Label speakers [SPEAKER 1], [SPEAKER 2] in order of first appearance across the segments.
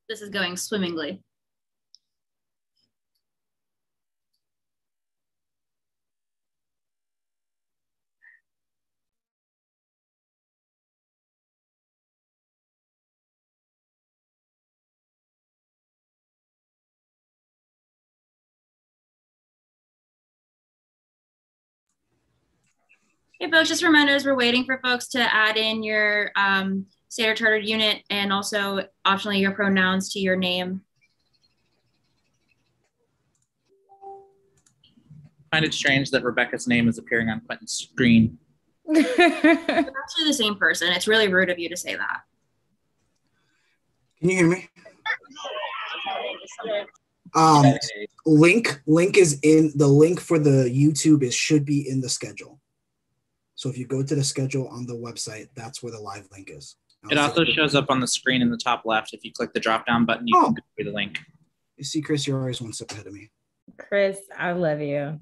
[SPEAKER 1] This is going swimmingly. Hey folks, just reminders, we're waiting for folks to add in your standard chartered unit and also optionally your pronouns to your name.
[SPEAKER 2] I find it strange that Rebecca's name is appearing on Quentin's screen.
[SPEAKER 1] You're actually the same person. It's really rude of you to say that.
[SPEAKER 3] Can you hear me? Link is in the link for the YouTube should be in the schedule. So if you go to the schedule on the website, that's where the live link is.
[SPEAKER 2] It also shows up on the screen in the top left. If you click the drop down button, you can go through the link.
[SPEAKER 3] You see, Chris, you're always one step ahead of me.
[SPEAKER 4] Chris, I love you.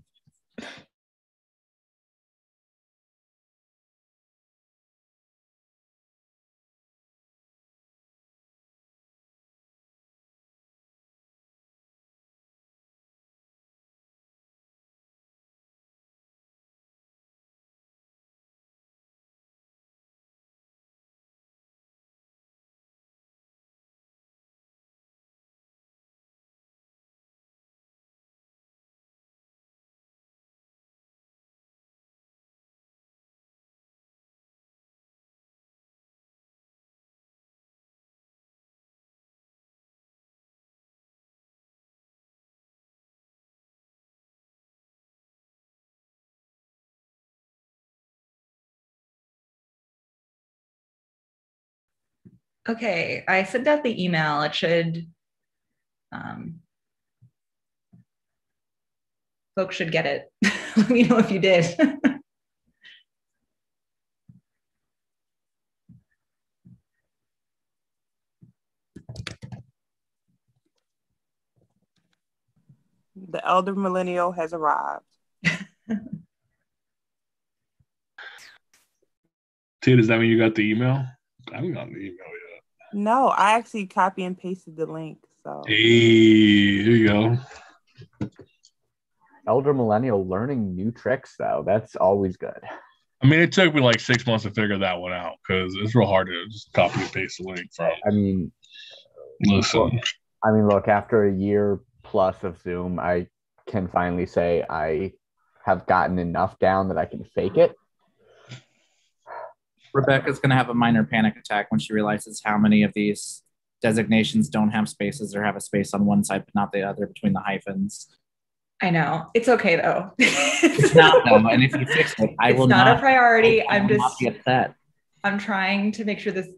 [SPEAKER 4] Okay, I sent out the email. It should, folks should get it. Let me know if you did.
[SPEAKER 5] The elder millennial has arrived.
[SPEAKER 6] Ted, does that mean you got the email? I haven't gotten the email yet.
[SPEAKER 5] No, I actually copy and pasted the link. So
[SPEAKER 6] hey, here you go.
[SPEAKER 7] Elder millennial learning new tricks, though. That's always good.
[SPEAKER 6] I mean, it took me like 6 months to figure that one out because it's real hard to just copy and paste the link from.
[SPEAKER 7] Look, after a year plus of Zoom, I can finally say I have gotten enough down that I can fake it.
[SPEAKER 2] Rebecca's going to have a minor panic attack when she realizes how many of these designations don't have spaces or have a space on one side but not the other between the hyphens.
[SPEAKER 4] I know. It's okay, though.
[SPEAKER 2] It's not, though. And if you fix it,
[SPEAKER 4] it's not a priority.
[SPEAKER 2] I'm just be upset.
[SPEAKER 4] I'm trying to make sure the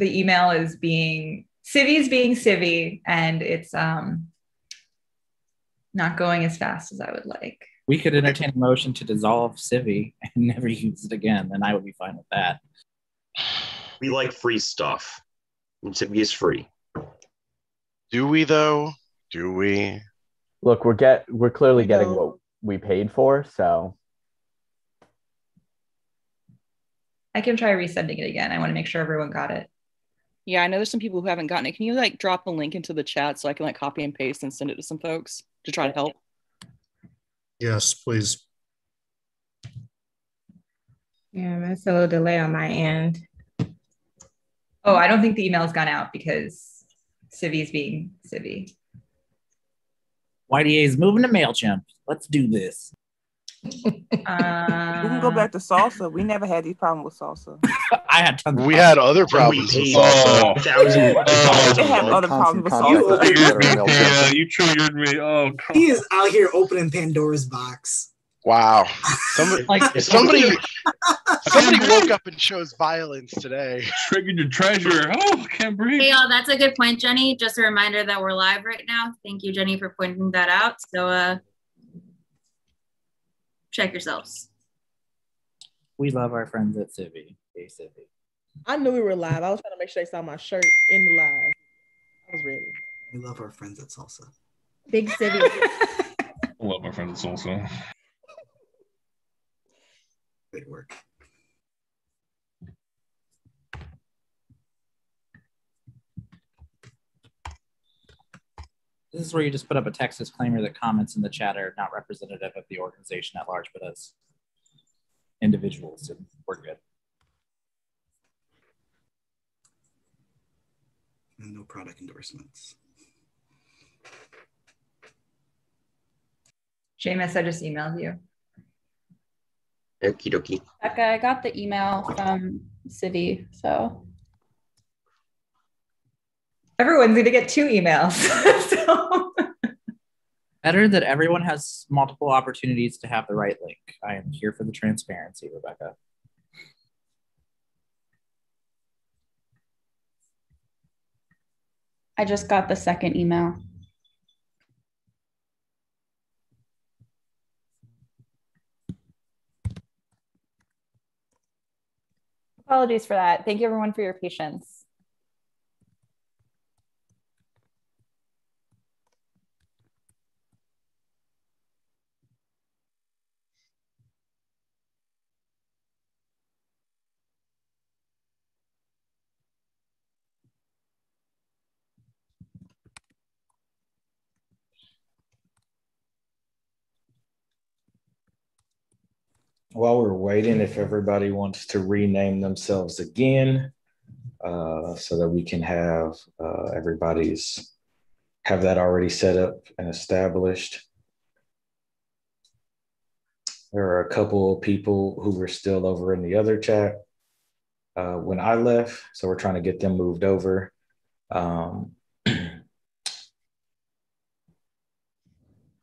[SPEAKER 4] email is being civvy, and it's not going as fast as I would like.
[SPEAKER 2] We could entertain a motion to dissolve Civi and never use it again, and I would be fine with that.
[SPEAKER 8] We like free stuff. Civi is free.
[SPEAKER 9] Do we, though? Do we?
[SPEAKER 7] Look, we're clearly getting what we paid for, so.
[SPEAKER 4] I can try resending it again. I want to make sure everyone got it.
[SPEAKER 10] Yeah, I know there's some people who haven't gotten it. Can you like drop the link into the chat so I can like copy and paste and send it to some folks to try to help?
[SPEAKER 11] Yes, please.
[SPEAKER 4] Yeah, that's a little delay on my end. Oh, I don't think the email's gone out because Civi's being Civi.
[SPEAKER 2] YDA is moving to MailChimp. Let's do this.
[SPEAKER 5] We can go back to salsa. We never had these problems with salsa.
[SPEAKER 2] I had tons.
[SPEAKER 9] We had other problems with salsa.
[SPEAKER 5] They have other problems with salsa.
[SPEAKER 6] Yeah, you triggered me. Oh, God.
[SPEAKER 3] He is out here opening Pandora's box.
[SPEAKER 9] Wow. Somebody woke up and chose violence today.
[SPEAKER 6] Triggered your treasure. Oh, I can't breathe.
[SPEAKER 1] Hey, y'all, that's a good point, Jenny. Just a reminder that we're live right now. Thank you, Jenny, for pointing that out. So check yourselves.
[SPEAKER 2] We love our friends at Civi. Hey, Civi.
[SPEAKER 12] I knew we were live. I was trying to make sure they saw my shirt in the live. I was ready.
[SPEAKER 3] We love our friends at Salsa.
[SPEAKER 4] Big Civi.
[SPEAKER 6] I love my friends at salsa.
[SPEAKER 3] Great work.
[SPEAKER 2] This is where you just put up a text disclaimer that comments in the chat are not representative of the organization at large, but as individuals, and we're good.
[SPEAKER 3] And no product endorsements.
[SPEAKER 4] Seamus, I just emailed you.
[SPEAKER 8] Okie dokie.
[SPEAKER 13] Becca, I got the email from Civi, so.
[SPEAKER 4] Everyone's going to get 2 emails. So.
[SPEAKER 2] Better that everyone has multiple opportunities to have the right link. I am here for the transparency, Rebecca.
[SPEAKER 13] I just got the second email. Apologies for that. Thank you everyone for your patience.
[SPEAKER 14] While we're waiting, if everybody wants to rename themselves again, so that we can have everybody's have that already set up and established. There are a couple of people who were still over in the other chat when I left, so we're trying to get them moved over.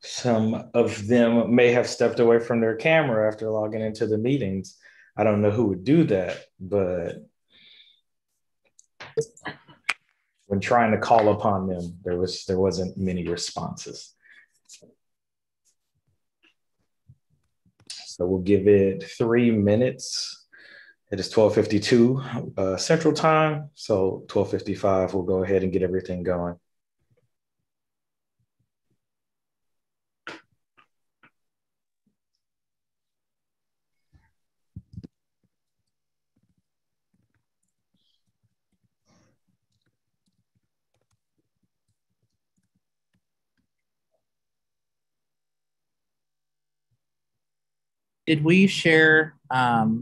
[SPEAKER 14] Some of them may have stepped away from their camera after logging into the meetings. I don't know who would do that, but when trying to call upon them, there wasn't many responses. So we'll give it 3 minutes. It is 12:52 Central Time, so 12:55. We'll go ahead and get everything going.
[SPEAKER 2] Did we share the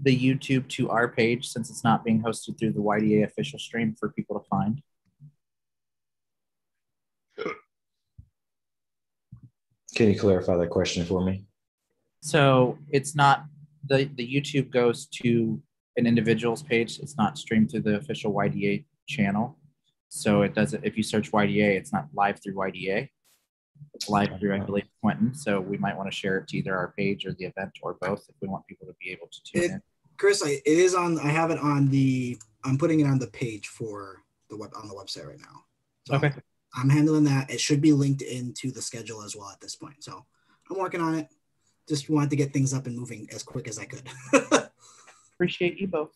[SPEAKER 2] YouTube to our page since it's not being hosted through the YDA official stream for people to find?
[SPEAKER 14] Can you clarify that question for me?
[SPEAKER 2] So it's not, the YouTube goes to an individual's page. It's not streamed through the official YDA channel. So it doesn't, if you search YDA, it's not live through YDA. It's live through, I believe, Quentin. So we might want to share it to either our page or the event or both if we want people to be able to tune in.
[SPEAKER 3] Chris, it is on. I have it on the. I'm putting it on the page for the web on the website right now. So
[SPEAKER 2] okay.
[SPEAKER 3] I'm handling that. It should be linked into the schedule as well at this point. So I'm working on it. Just wanted to get things up and moving as quick as I could.
[SPEAKER 2] Appreciate you both.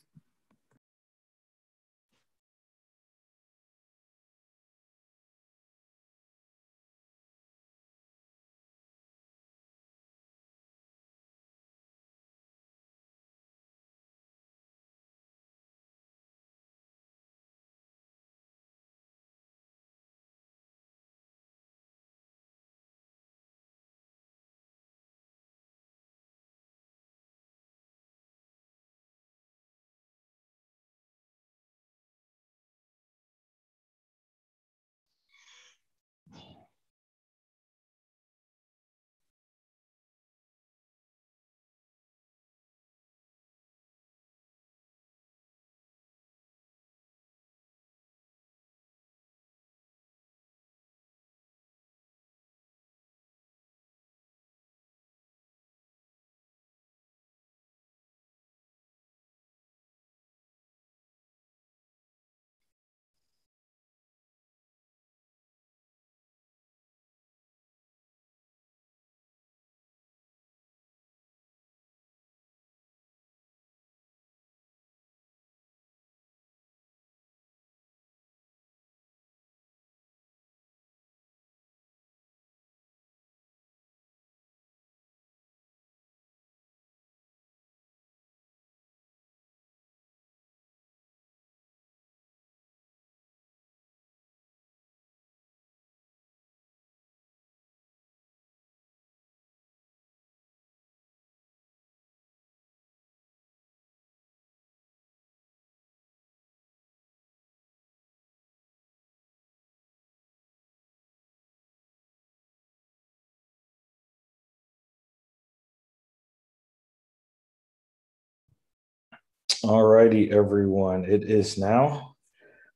[SPEAKER 14] All righty, everyone. It is now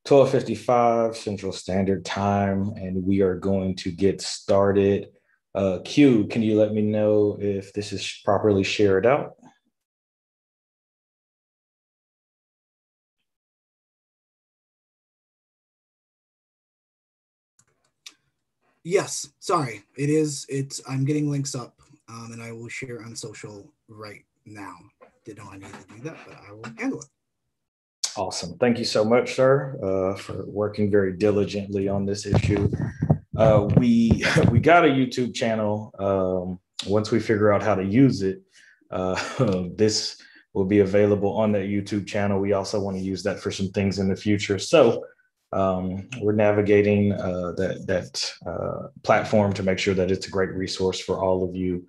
[SPEAKER 14] 12:55 Central Standard Time, and we are going to get started. Q, can you let me know if this is properly shared out?
[SPEAKER 3] Yes, sorry. I'm getting links up, and I will share on social right now. Didn't know I needed to do that, but I will handle it.
[SPEAKER 14] Awesome. Thank you so much, sir, for working very diligently on this issue. We got a YouTube channel. Once we figure out how to use it, this will be available on that YouTube channel. We also want to use that for some things in the future. So we're navigating that platform to make sure that it's a great resource for all of you.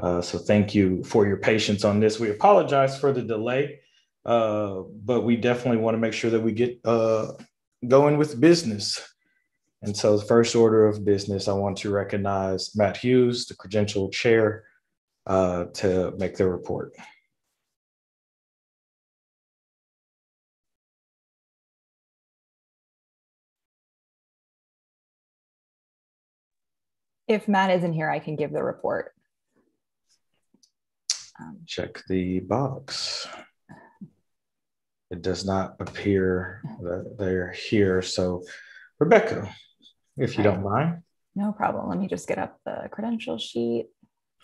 [SPEAKER 14] So thank you for your patience on this. We apologize for the delay, but we definitely want to make sure that we get going with business. And so the first order of business, I want to recognize Matt Hughes, the credential chair, to make the report.
[SPEAKER 4] If Matt isn't here, I can give the report.
[SPEAKER 14] Check the box. It does not appear that they're here. So Rebecca, if you don't mind.
[SPEAKER 4] No problem. Let me just get up the credential sheet.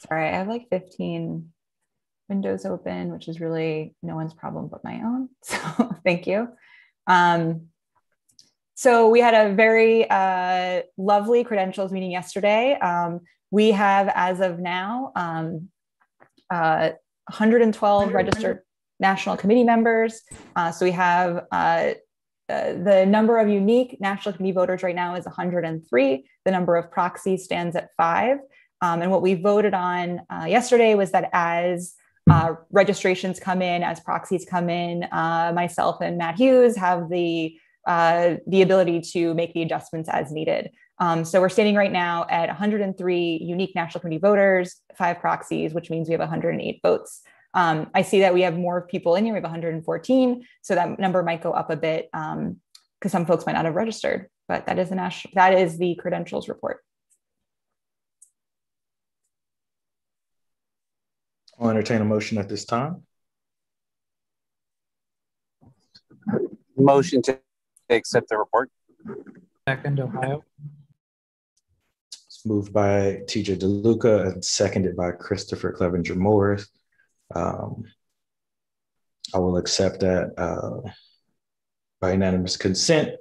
[SPEAKER 4] Sorry, I have like 15 windows open, which is really no one's problem but my own. So thank you. So we had a very lovely credentials meeting yesterday. We have, as of now, 112 registered National Committee members. So we have the number of unique National Committee voters right now is 103. The number of proxies stands at 5. And what we voted on yesterday was that as registrations come in, as proxies come in, myself and Matt Hughes have the ability to make the adjustments as needed. So we're standing right now at 103 unique National Committee voters, 5 proxies, which means we have 108 votes. I see that we have more people in here. We have 114. So that number might go up a bit because some folks might not have registered, but that is the credentials report.
[SPEAKER 14] I'll entertain a motion at this time.
[SPEAKER 15] Motion to accept the report.
[SPEAKER 2] Second, Ohio.
[SPEAKER 14] It's moved by TJ DeLuca and seconded by Christopher Clevenger Morris. I will accept that by unanimous consent.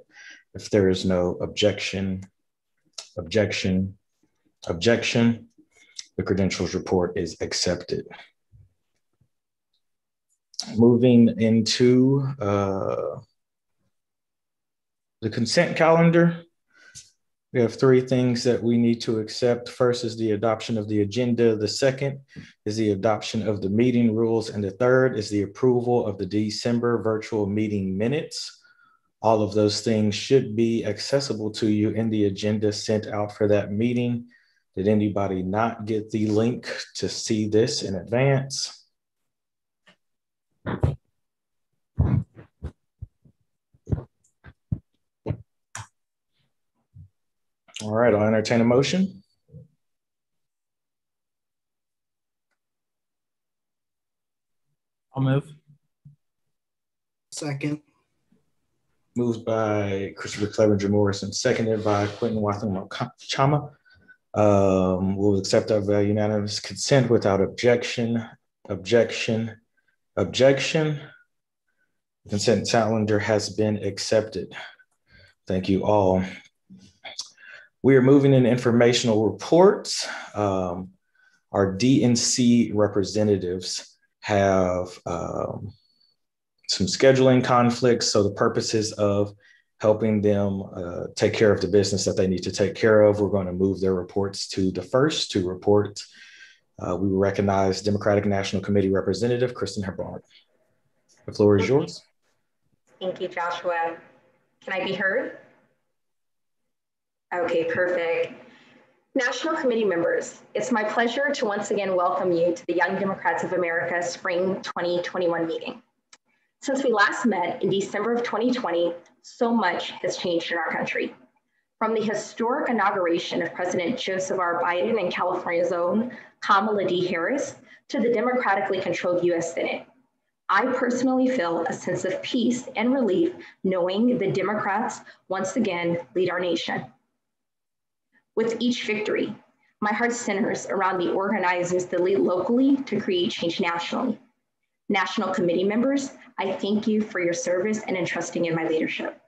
[SPEAKER 14] If there is no objection, the credentials report is accepted. Moving into the consent calendar, we have 3 things that we need to accept. First is the adoption of the agenda. The second is the adoption of the meeting rules. And the third is the approval of the December virtual meeting minutes. All of those things should be accessible to you in the agenda sent out for that meeting. Did anybody not get the link to see this in advance? All right, I'll entertain a motion.
[SPEAKER 2] I'll move.
[SPEAKER 3] Second.
[SPEAKER 14] Moved by Christopher Clevenger Morrison, seconded by Quentin Wathum-Ocama. We'll accept that by unanimous consent without objection. The consent calendar has been accepted. Thank you all. We are moving in informational reports. Our DNC representatives have some scheduling conflicts. So the purposes of helping them take care of the business that they need to take care of, we're going to move their reports to the first 2 reports. We will recognize Democratic National Committee Representative Kristen Herbard. The floor is yours.
[SPEAKER 16] Thank you, Joshua. Can I be heard? Okay, perfect. National Committee members, it's my pleasure to once again welcome you to the Young Democrats of America Spring 2021 meeting. Since we last met in December of 2020, so much has changed in our country. From the historic inauguration of President Joseph R. Biden and California's own Kamala D. Harris to the democratically controlled US Senate, I personally feel a sense of peace and relief knowing the Democrats once again lead our nation. With each victory, my heart centers around the organizers that lead locally to create change nationally. National committee members, I thank you for your service and entrusting in my leadership.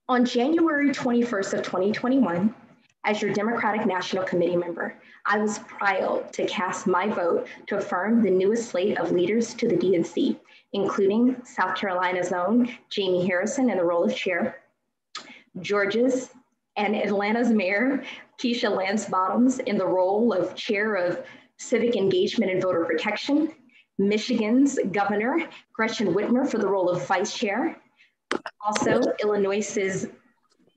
[SPEAKER 16] On January 21st of 2021, as your Democratic National Committee member, I was proud to cast my vote to affirm the newest slate of leaders to the DNC, including South Carolina's own Jamie Harrison in the role of chair, Georgia's and Atlanta's mayor, Keisha Lance Bottoms, in the role of chair of civic engagement and voter protection, Michigan's governor, Gretchen Whitmer, for the role of vice chair, also Illinois's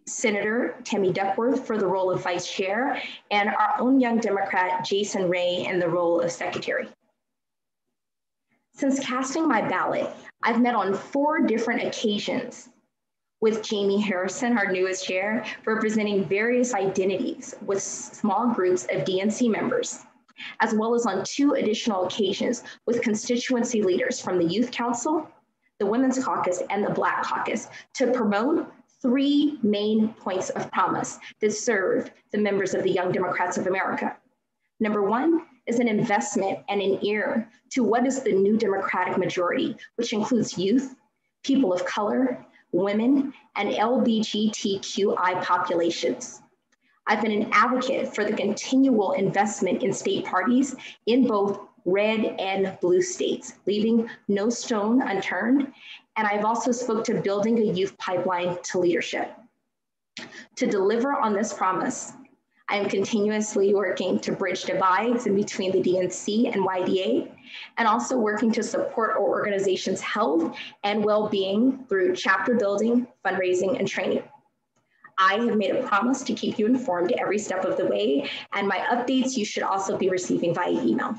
[SPEAKER 16] Senator Tammy Duckworth for the role of vice chair, and our own young Democrat, Jason Ray, in the role of secretary. Since casting my ballot, I've met on 4 different occasions with Jamie Harrison, our newest chair, representing various identities with small groups of DNC members, as well as on 2 additional occasions with constituency leaders from the Youth Council, the Women's Caucus, and the Black Caucus to promote 3 main points of promise that serve the members of the Young Democrats of America. Number 1 is an investment and an ear to what is the new Democratic majority, which includes youth, people of color, women, and LGBTQI populations. I've been an advocate for the continual investment in state parties in both red and blue states, leaving no stone unturned. And I've also spoke to building a youth pipeline to leadership. To deliver on this promise, I am continuously working to bridge divides in between the DNC and YDA, and also working to support our organization's health and well-being through chapter building, fundraising, and training. I have made a promise to keep you informed every step of the way, and my updates you should also be receiving via email.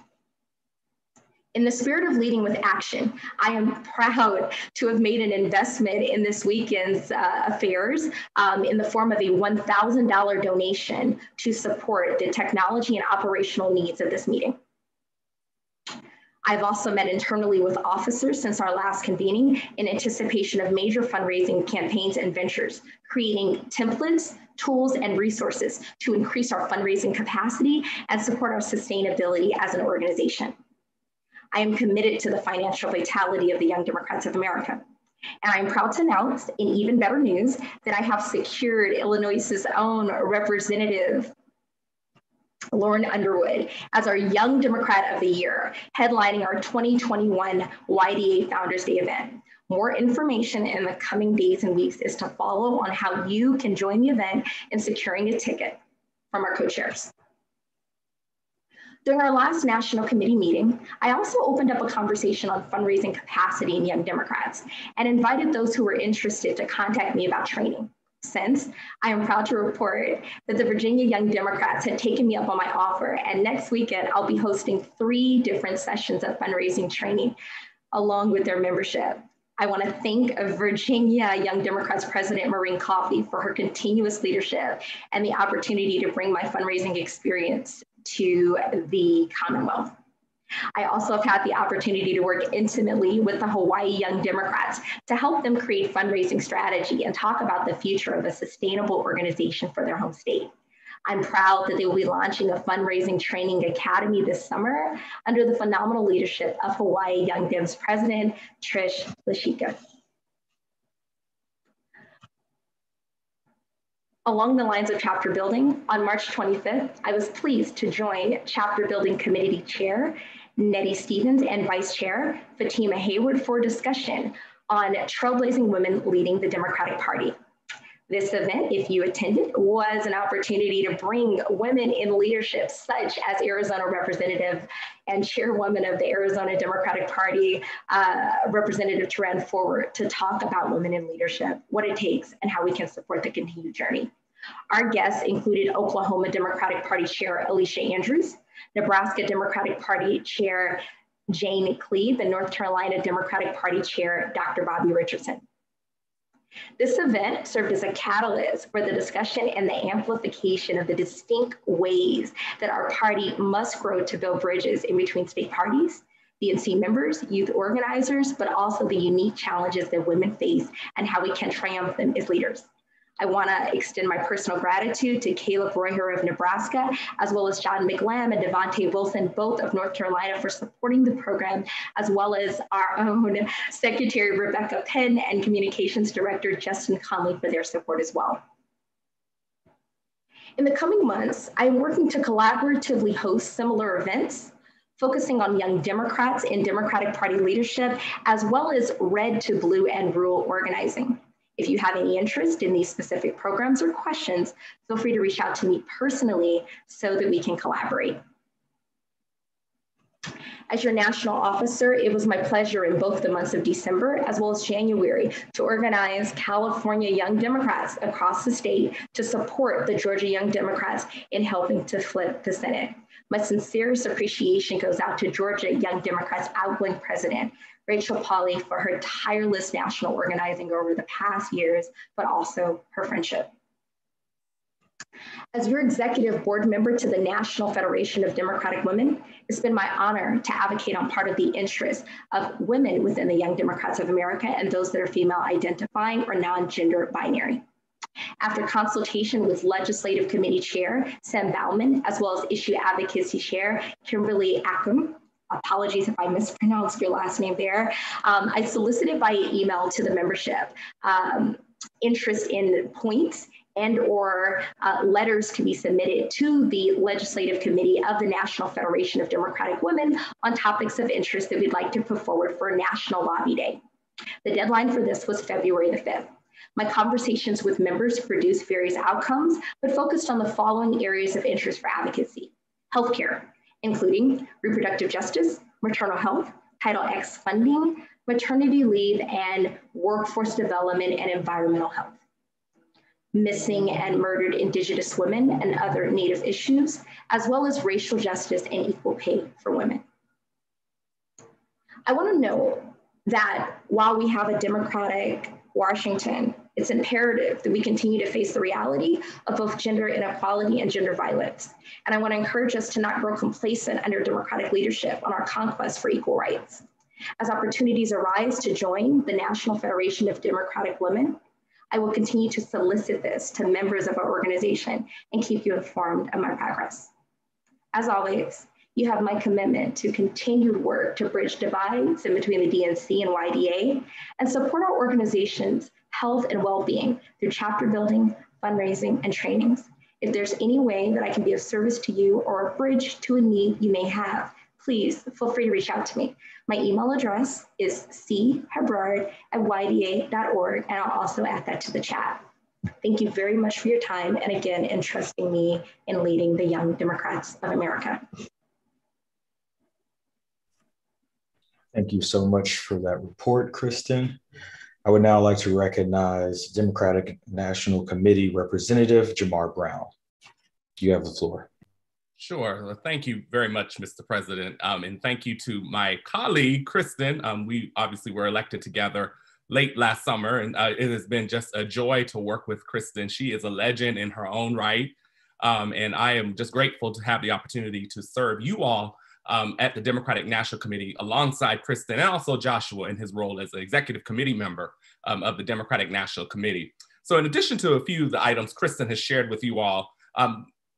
[SPEAKER 16] In the spirit of leading with action, I am proud to have made an investment in this weekend's affairs in the form of a $1,000 donation to support the technology and operational needs of this meeting. I've also met internally with officers since our last convening in anticipation of major fundraising campaigns and ventures, creating templates, tools, and resources to increase our fundraising capacity and support our sustainability as an organization. I am committed to the financial vitality of the Young Democrats of America. And I'm proud to announce, in even better news, that I have secured Illinois's own representative, Lauren Underwood, as our Young Democrat of the Year, headlining our 2021 YDA Founders Day event. More information in the coming days and weeks is to follow on how you can join the event in securing a ticket from our co-chairs. During our last National Committee meeting, I also opened up a conversation on fundraising capacity in Young Democrats and invited those who were interested to contact me about training. Since I am proud to report that the Virginia Young Democrats had taken me up on my offer, and next weekend I'll be hosting 3 different sessions of fundraising training along with their membership. I want to thank Virginia Young Democrats President Maureen Coffey for her continuous leadership and the opportunity to bring my fundraising experience to the Commonwealth. I also have had the opportunity to work intimately with the Hawaii Young Democrats to help them create fundraising strategy and talk about the future of a sustainable organization for their home state. I'm proud that they will be launching a fundraising training academy this summer under the phenomenal leadership of Hawaii Young Dems President Trish Lashika. Along the lines of chapter building, on March 25th, I was pleased to join Chapter Building Committee Chair Nettie Stevens and Vice Chair Fatima Hayward for discussion on trailblazing women leading the Democratic Party. This event, if you attended, was an opportunity to bring women in leadership, such as Arizona Representative and Chairwoman of the Arizona Democratic Party, Representative Turan Forward, to talk about women in leadership, what it takes, and how we can support the continued journey. Our guests included Oklahoma Democratic Party Chair Alicia Andrews, Nebraska Democratic Party Chair Jane Cleve, and North Carolina Democratic Party Chair, Dr. Bobby Richardson. This event served as a catalyst for the discussion and the amplification of the distinct ways that our party must grow to build bridges in between state parties, DNC members, youth organizers, but also the unique challenges that women face and how we can triumph them as leaders. I want to extend my personal gratitude to Caleb Royer of Nebraska, as well as John McLam and Devontae Wilson, both of North Carolina, for supporting the program, as well as our own Secretary Rebecca Penn and Communications Director Justin Conley for their support as well. In the coming months, I'm working to collaboratively host similar events, focusing on young Democrats in Democratic Party leadership, as well as red to blue and rural organizing. If you have any interest in these specific programs or questions, feel free to reach out to me personally so that we can collaborate. As your national officer, it was my pleasure in both the months of December as well as January to organize California Young Democrats across the state to support the Georgia Young Democrats in helping to flip the Senate. My sincerest appreciation goes out to Georgia Young Democrats outgoing president, Rachel Pauley, for her tireless national organizing over the past years, but also her friendship. As your executive board member to the National Federation of Democratic Women, it's been my honor to advocate on part of the interests of women within the Young Democrats of America and those that are female identifying or non-gender binary. After consultation with Legislative Committee Chair Sam Bauman, as well as Issue Advocacy Chair Kimberly Ackham, apologies if I mispronounced your last name there, I solicited via email to the membership interest in points and or letters to be submitted to the Legislative Committee of the National Federation of Democratic Women on topics of interest that we'd like to put forward for National Lobby Day. The deadline for this was February the 5th. My conversations with members produced various outcomes, but focused on the following areas of interest for advocacy: healthcare, including reproductive justice, maternal health, Title X funding, maternity leave, and workforce development and environmental health; missing and murdered Indigenous women and other Native issues, as well as racial justice and equal pay for women. I want to note that while we have a democratic Washington, it's imperative that we continue to face the reality of both gender inequality and gender violence. And I want to encourage us to not grow complacent under Democratic leadership on our conquest for equal rights. As opportunities arise to join the National Federation of Democratic Women, I will continue to solicit this to members of our organization and keep you informed of my progress. As always, you have my commitment to continued work to bridge divides in between the DNC and YDA and support our organization's health and well-being through chapter building, fundraising, and trainings. If there's any way that I can be of service to you or a bridge to a need you may have, please feel free to reach out to me. My email address is chebrard@yda.org, and I'll also add that to the chat. Thank you very much for your time, and again, in trusting me in leading the Young Democrats of America.
[SPEAKER 14] Thank you so much for that report, Kristen. I would now like to recognize Democratic National Committee Representative Jamar Brown. You have the floor.
[SPEAKER 17] Sure. Well, thank you very much, Mr. President. And thank you to my colleague, Kristen. We obviously were elected together late last summer, and it has been just a joy to work with Kristen. She is a legend in her own right. And I am just grateful to have the opportunity to serve you all at the Democratic National Committee alongside Kristen and also Joshua in his role as an executive committee member of the Democratic National Committee. So in addition to a few of the items Kristen has shared with you all,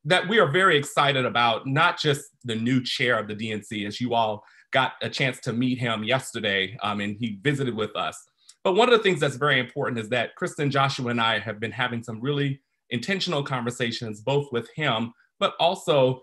[SPEAKER 17] that we are very excited about, not just the new chair of the DNC, as you all got a chance to meet him yesterday and he visited with us. But one of the things that's very important is that Kristen, Joshua, and I have been having some really intentional conversations, both with him, but also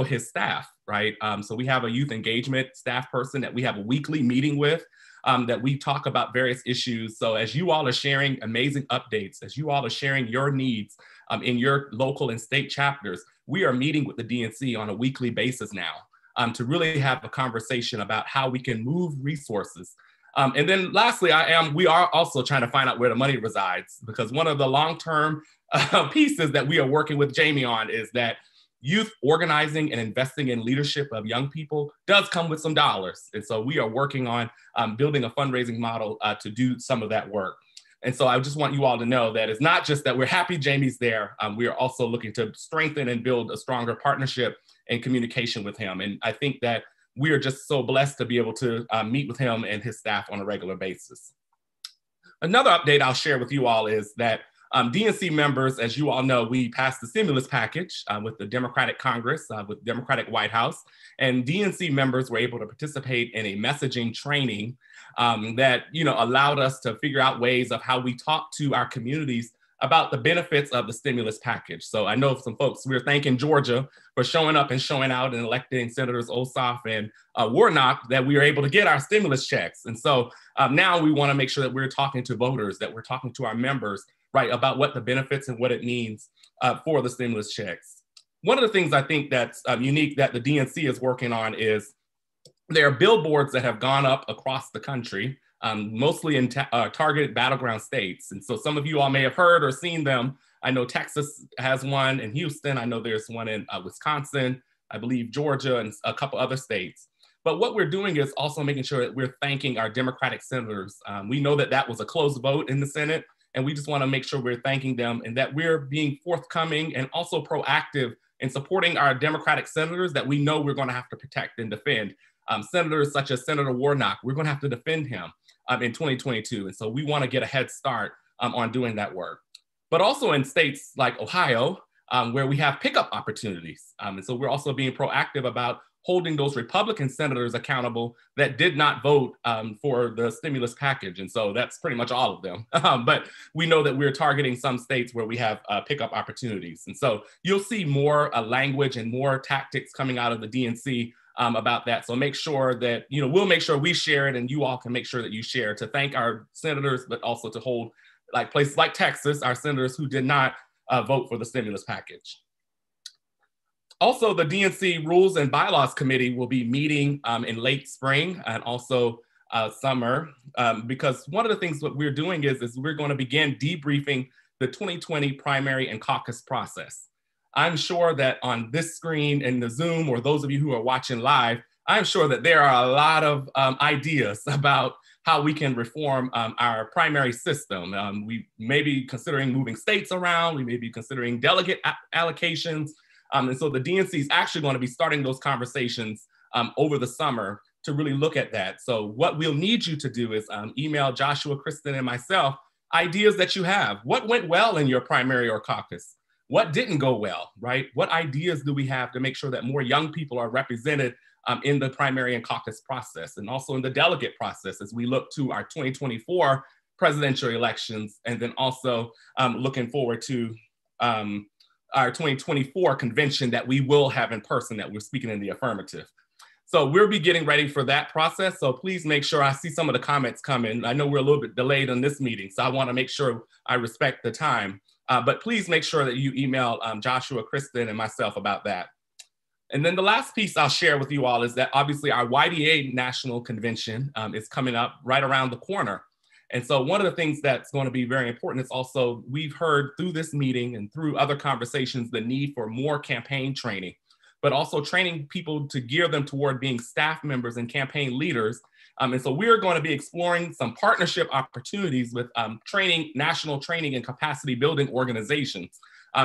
[SPEAKER 17] his staff, right? So we have a youth engagement staff person that we have a weekly meeting with that we talk about various issues. So as you all are sharing amazing updates, as you all are sharing your needs in your local and state chapters, we are meeting with the DNC on a weekly basis now to really have a conversation about how we can move resources. And then lastly, we are also trying to find out where the money resides, because one of the long-term pieces that we are working with Jamie on is that youth organizing and investing in leadership of young people does come with some dollars. And so we are working on building a fundraising model to do some of that work. And so I just want you all to know that it's not just that we're happy Jamie's there. We are also looking to strengthen and build a stronger partnership and communication with him. And I think that we are just so blessed to be able to meet with him and his staff on a regular basis. Another update I'll share with you all is that DNC members, as you all know, we passed the stimulus package with the Democratic Congress, with Democratic White House, and DNC members were able to participate in a messaging training that allowed us to figure out ways of how we talk to our communities about the benefits of the stimulus package. So I know some folks, we're thanking Georgia for showing up and showing out and electing Senators Ossoff and Warnock that we were able to get our stimulus checks. And so now we want to make sure that we're talking to voters, that we're talking to our members, right, about what the benefits and what it means for the stimulus checks. One of the things I think that's unique that the DNC is working on is there are billboards that have gone up across the country, mostly in targeted battleground states. And so some of you all may have heard or seen them. I know Texas has one in Houston. I know there's one in Wisconsin, I believe Georgia, and a couple other states. But what we're doing is also making sure that we're thanking our Democratic senators. We know that that was a close vote in the Senate, and we just want to make sure we're thanking them and that we're being forthcoming and also proactive in supporting our Democratic senators that we know we're going to have to protect and defend. Senators such as Senator Warnock, we're going to have to defend him in 2022. And so we want to get a head start on doing that work. But also in states like Ohio, where we have pickup opportunities. And so we're also being proactive about holding those Republican senators accountable that did not vote for the stimulus package. And so that's pretty much all of them. But we know that we're targeting some states where we have pickup opportunities. And so you'll see more language and more tactics coming out of the DNC about that. So make sure that, we'll make sure we share it and you all can make sure that you share to thank our senators, but also to hold like places like Texas, our senators who did not vote for the stimulus package. Also, the DNC Rules and Bylaws Committee will be meeting in late spring and also summer, because one of the things that we're doing is we're going to begin debriefing the 2020 primary and caucus process. I'm sure that on this screen in the Zoom, or those of you who are watching live, I'm sure that there are a lot of ideas about how we can reform our primary system. We may be considering moving states around, we may be considering delegate allocations. And so the DNC is actually going to be starting those conversations over the summer to really look at that. So what we'll need you to do is email Joshua, Kristen, and myself ideas that you have. What went well in your primary or caucus? What didn't go well, right? What ideas do we have to make sure that more young people are represented in the primary and caucus process, and also in the delegate process as we look to our 2024 presidential elections, and then also looking forward to our 2024 convention that we will have in person, that we're speaking in the affirmative. So we'll be getting ready for that process. So please make sure, I see some of the comments coming. I know we're a little bit delayed on this meeting, so I want to make sure I respect the time. But please make sure that you email Joshua, Kristen, and myself about that. And then the last piece I'll share with you all is that obviously our YDA National Convention is coming up right around the corner. And so one of the things that's going to be very important is also, we've heard through this meeting and through other conversations, the need for more campaign training, but also training people to gear them toward being staff members and leaders. And so we're going to be exploring some partnership opportunities with national training and capacity building organizations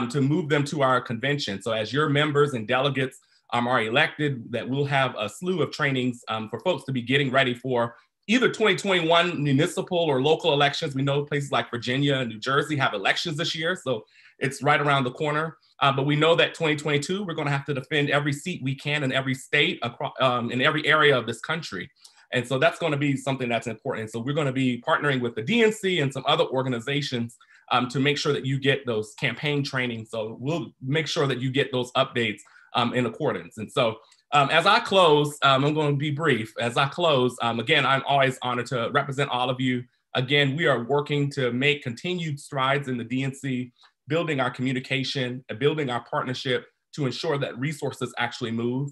[SPEAKER 17] to move them to our convention. So as your members and delegates are elected, that we'll have a slew of trainings for folks to be getting ready for either 2021 municipal or local elections. We know places like Virginia and New Jersey have elections this year, so it's right around the corner. But we know that 2022, we're going to have to defend every seat we can in every state, across, in every area of this country. And so that's going to be something that's important. So we're going to be partnering with the DNC and some other organizations to make sure that you get those campaign training. So we'll make sure that you get those updates in accordance. And so as I close, I'm going to be brief. As I close, again, I'm always honored to represent all of you. Again, we are working to make continued strides in the DNC, building our communication, building our partnership to ensure that resources actually move.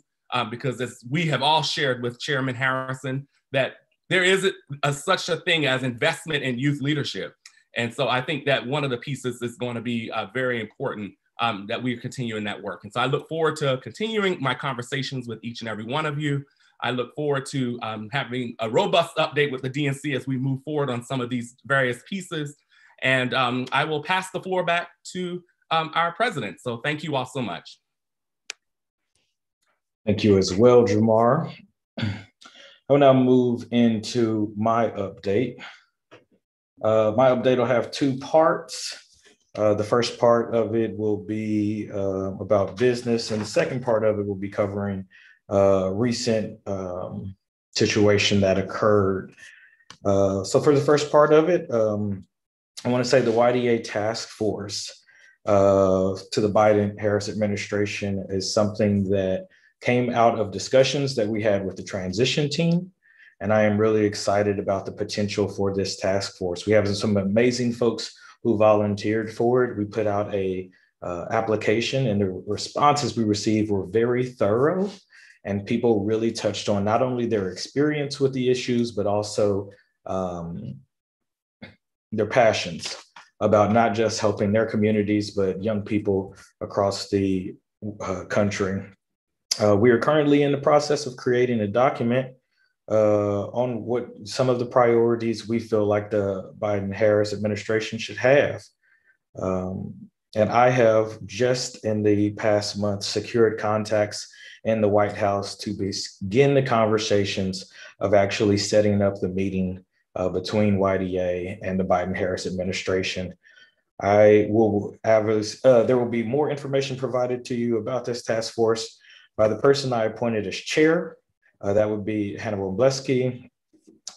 [SPEAKER 17] Because as we have all shared with Chairman Harrison, that there is such a thing as investment in youth leadership. And so I think that one of the pieces is going to be very important that we're continuing that work. And so I look forward to continuing my conversations with each and every one of you. I look forward to having a robust update with the DNC as we move forward on some of these various pieces. And I will pass the floor back to our president. So thank you all so much.
[SPEAKER 14] Thank you as well, Jamar. I will now move into my update. My update will have two parts. The first part of it will be about business, and the second part of it will be covering recent situation that occurred. So for the first part of it, I want to say the YDA task force to the Biden-Harris administration is something that came out of discussions that we had with the transition team. And I am really excited about the potential for this task force. We have some amazing folks who volunteered for it. We put out a application, and the responses we received were very thorough. And people really touched on not only their experience with the issues, but also their passions about not just helping their communities, but young people across the country. We are currently in the process of creating a document on what some of the priorities we feel like the Biden-Harris administration should have. And I have just in the past month secured contacts in the White House to begin the conversations of actually setting up the meeting between YDA and the Biden-Harris administration. I will have there will be more information provided to you about this task force by the person I appointed as chair. That would be Hannah Wobleski,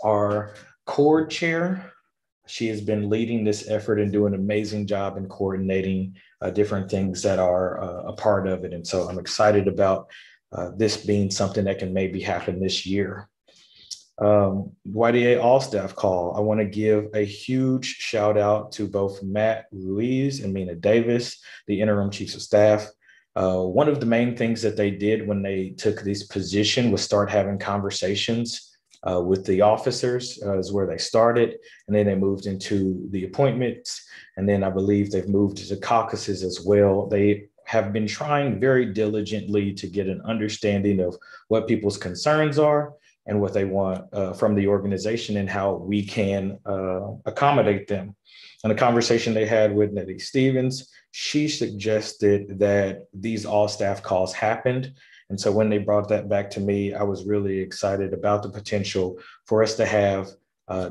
[SPEAKER 14] our core chair. She has been leading this effort and doing an amazing job in coordinating different things that are a part of it. And so I'm excited about this being something that can maybe happen this year. YDA All Staff Call. I want to give a huge shout out to both Matt Ruiz and Mina Davis, the interim chiefs of staff. One of the main things that they did when they took this position was start having conversations with the officers is where they started. And then they moved into the appointments. And then I believe they've moved to caucuses as well. They have been trying very diligently to get an understanding of what people's concerns are and what they want from the organization and how we can accommodate them. In a conversation they had with Nettie Stevens, she suggested that these all staff calls happened. And so when they brought that back to me, I was really excited about the potential for us to have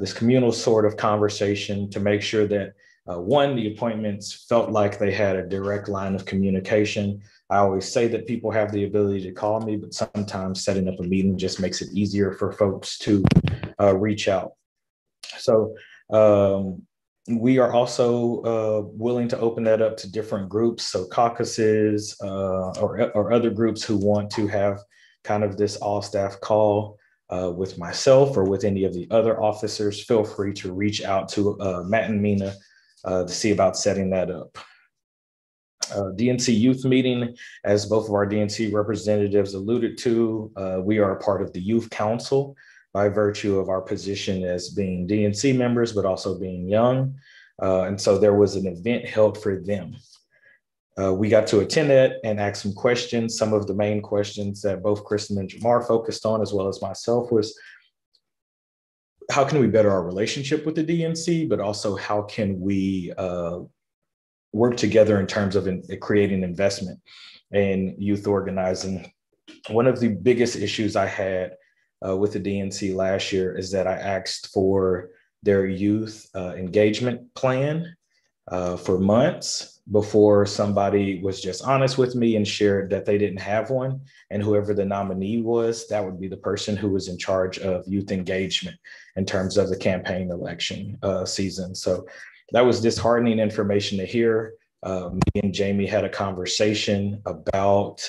[SPEAKER 14] this communal sort of conversation to make sure that one, the appointments felt like they had a direct line of communication. I always say that people have the ability to call me, but sometimes setting up a meeting just makes it easier for folks to reach out. So we are also willing to open that up to different groups. So caucuses or other groups who want to have kind of this all staff call with myself or with any of the other officers, feel free to reach out to Matt and Mina to see about setting that up. DNC youth meeting, as both of our DNC representatives alluded to, we are a part of the youth council by virtue of our position as being DNC members, but also being young. And so there was an event held for them. We got to attend it and ask some questions. Some of the main questions that both Kristen and Jamar focused on, as well as myself, was how can we better our relationship with the DNC, but also how can we work together in terms of creating investment in youth organizing. One of the biggest issues I had with the DNC last year is that I asked for their youth engagement plan for months before somebody was just honest with me and shared that they didn't have one. And whoever the nominee was, that would be the person who was in charge of youth engagement in terms of the campaign election season. So that was disheartening information to hear. Me and Jamie had a conversation about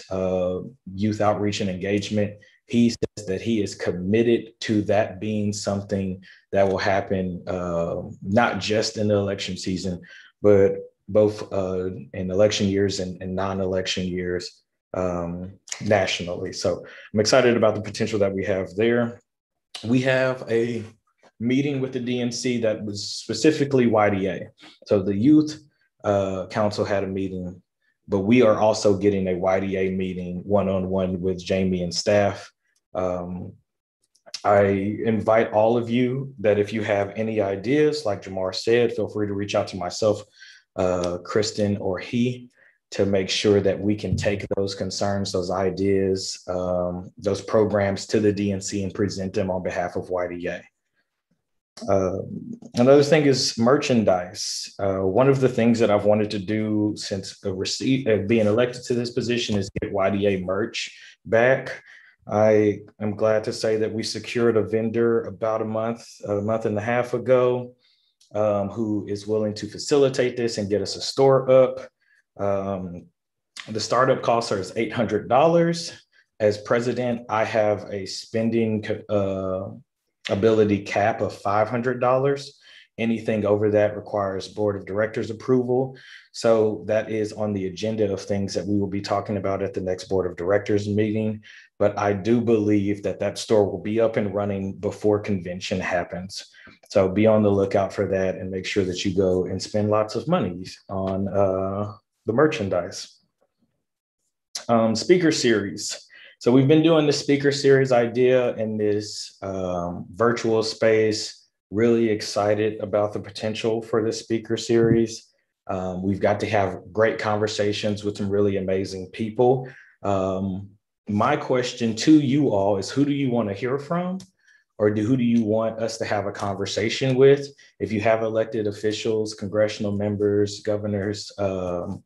[SPEAKER 14] youth outreach and engagement. He says that he is committed to that being something that will happen not just in the election season, but both in election years and non-election years nationally. So I'm excited about the potential that we have there. We have a meeting with the DNC that was specifically YDA. So the youth council had a meeting but we are also getting a YDA meeting one-on-one with Jamie and staff. I invite all of you that if you have any ideas, like Jamar said, feel free to reach out to myself, Kristen, or he, to make sure that we can take those concerns, those ideas, those programs to the DNC and present them on behalf of YDA. Another thing is merchandise. One of the things that I've wanted to do since being elected to this position is get YDA merch back. I am glad to say that we secured a vendor about a month and a half ago, who is willing to facilitate this and get us a store up. The startup cost is $800. As president, I have a spending ability cap of $500. Anything over that requires board of directors approval. So that is on the agenda of things that we will be talking about at the next board of directors meeting. But I do believe that that store will be up and running before convention happens. So be on the lookout for that and make sure that you go and spend lots of money on the merchandise. Speaker series. So we've been doing the speaker series idea in this virtual space. Really excited about the potential for this speaker series. We've got to have great conversations with some really amazing people. My question to you all is, who do you want to hear from? Or who do you want us to have a conversation with? If you have elected officials, congressional members, governors, statewide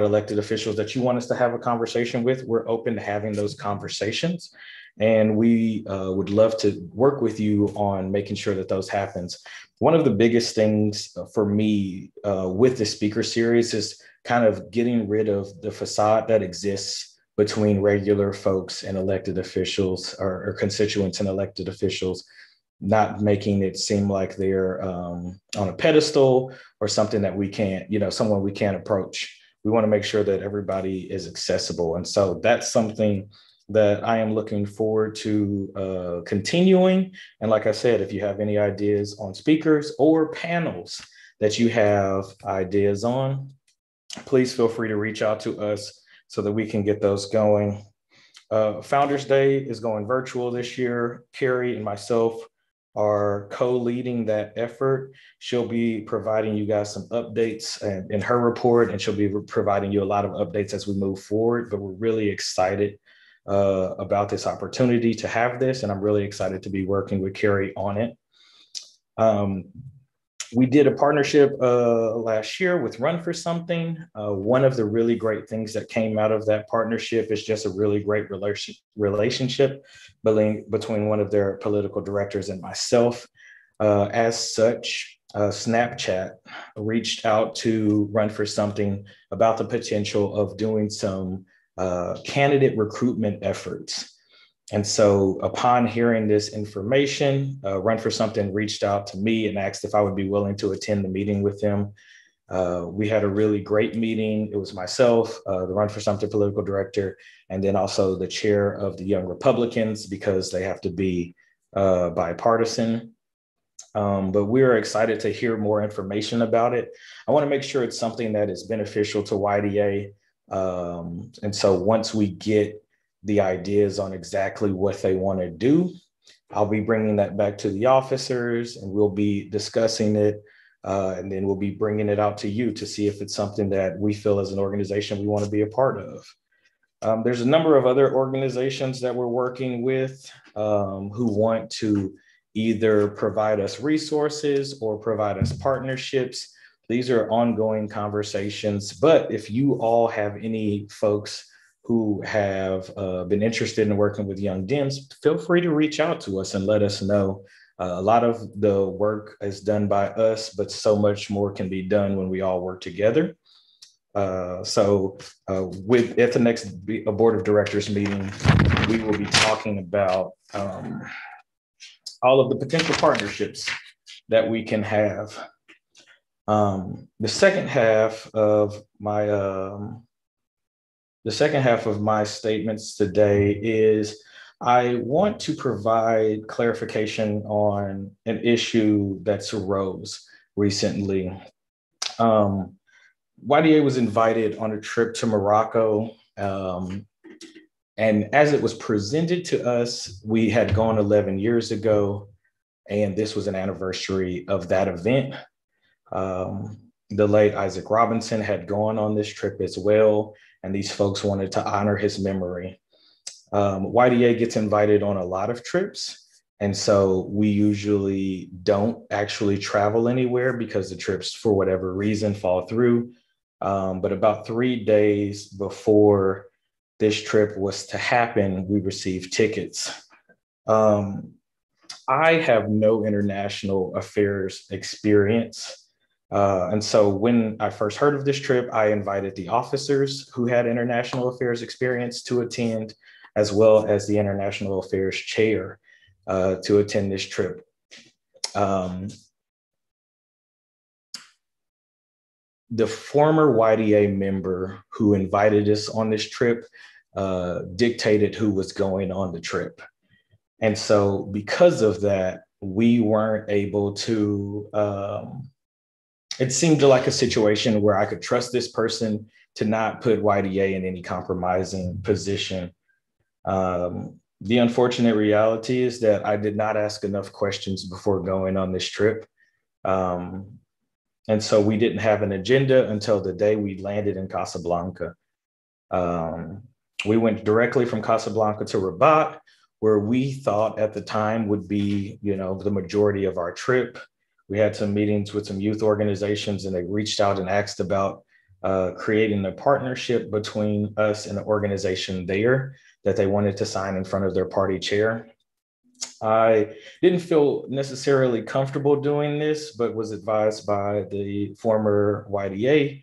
[SPEAKER 14] elected officials that you want us to have a conversation with, we're open to having those conversations. And we would love to work with you on making sure that those happens. One of the biggest things for me with the speaker series is kind of getting rid of the facade that exists between regular folks and elected officials, or constituents and elected officials, not making it seem like they're on a pedestal or something that we can't, someone we can't approach. We want to make sure that everybody is accessible. And so that's something that I am looking forward to continuing. And like I said, if you have any ideas on speakers or panels that you have ideas on, please feel free to reach out to us so that we can get those going. Founders Day is going virtual this year. Carrie and myself are co-leading that effort. She'll be providing you guys some updates in her report, and she'll be providing you a lot of updates as we move forward. But we're really excited about this opportunity to have this, and I'm really excited to be working with Carrie on it. We did a partnership last year with Run for Something. One of the really great things that came out of that partnership is just a really great relationship between one of their political directors and myself. As such, Snapchat reached out to Run for Something about the potential of doing some candidate recruitment efforts. And so upon hearing this information, Run for Something reached out to me and asked if I would be willing to attend the meeting with them. We had a really great meeting. It was myself, the Run for Something political director, and then also the chair of the Young Republicans, because they have to be bipartisan. But we're excited to hear more information about it. I want to make sure it's something that is beneficial to YDA. And so once we get the ideas on exactly what they want to do, I'll be bringing that back to the officers, and we'll be discussing it. And then we'll be bringing it out to you to see if it's something that we feel as an organization we want to be a part of. There's a number of other organizations that we're working with who want to either provide us resources or provide us partnerships. These are ongoing conversations, but if you all have any folks who have been interested in working with Young Dems, feel free to reach out to us and let us know. A lot of the work is done by us, but so much more can be done when we all work together. At the next board of directors meeting, we will be talking about all of the potential partnerships that we can have. The second half of my statements today is I want to provide clarification on an issue that's arose recently. YDA was invited on a trip to Morocco. And as it was presented to us, we had gone 11 years ago, and this was an anniversary of that event. The late Isaac Robinson had gone on this trip as well, and these folks wanted to honor his memory. YDA gets invited on a lot of trips, and so we usually don't actually travel anywhere because the trips, for whatever reason, fall through. But about 3 days before this trip was to happen, we received tickets. I have no international affairs experience. And so when I first heard of this trip, I invited the officers who had international affairs experience to attend, as well as the international affairs chair to attend this trip. The former YDA member who invited us on this trip dictated who was going on the trip. And so because of that, we weren't able to, it seemed like a situation where I could trust this person to not put YDA in any compromising position. The unfortunate reality is that I did not ask enough questions before going on this trip. And so we didn't have an agenda until the day we landed in Casablanca. We went directly from Casablanca to Rabat, where we thought at the time would be, the majority of our trip. We had some meetings with some youth organizations, and they reached out and asked about creating a partnership between us and the organization there that they wanted to sign in front of their party chair. I didn't feel necessarily comfortable doing this, but was advised by the former YDA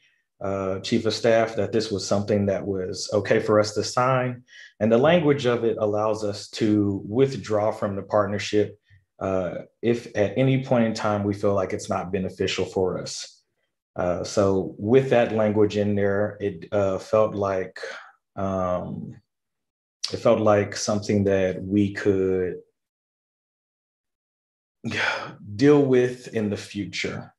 [SPEAKER 14] chief of staff that this was something that was okay for us to sign. And the language of it allows us to withdraw from the partnership if at any point in time we feel like it's not beneficial for us. So with that language in there, it felt like something that we could deal with in the future.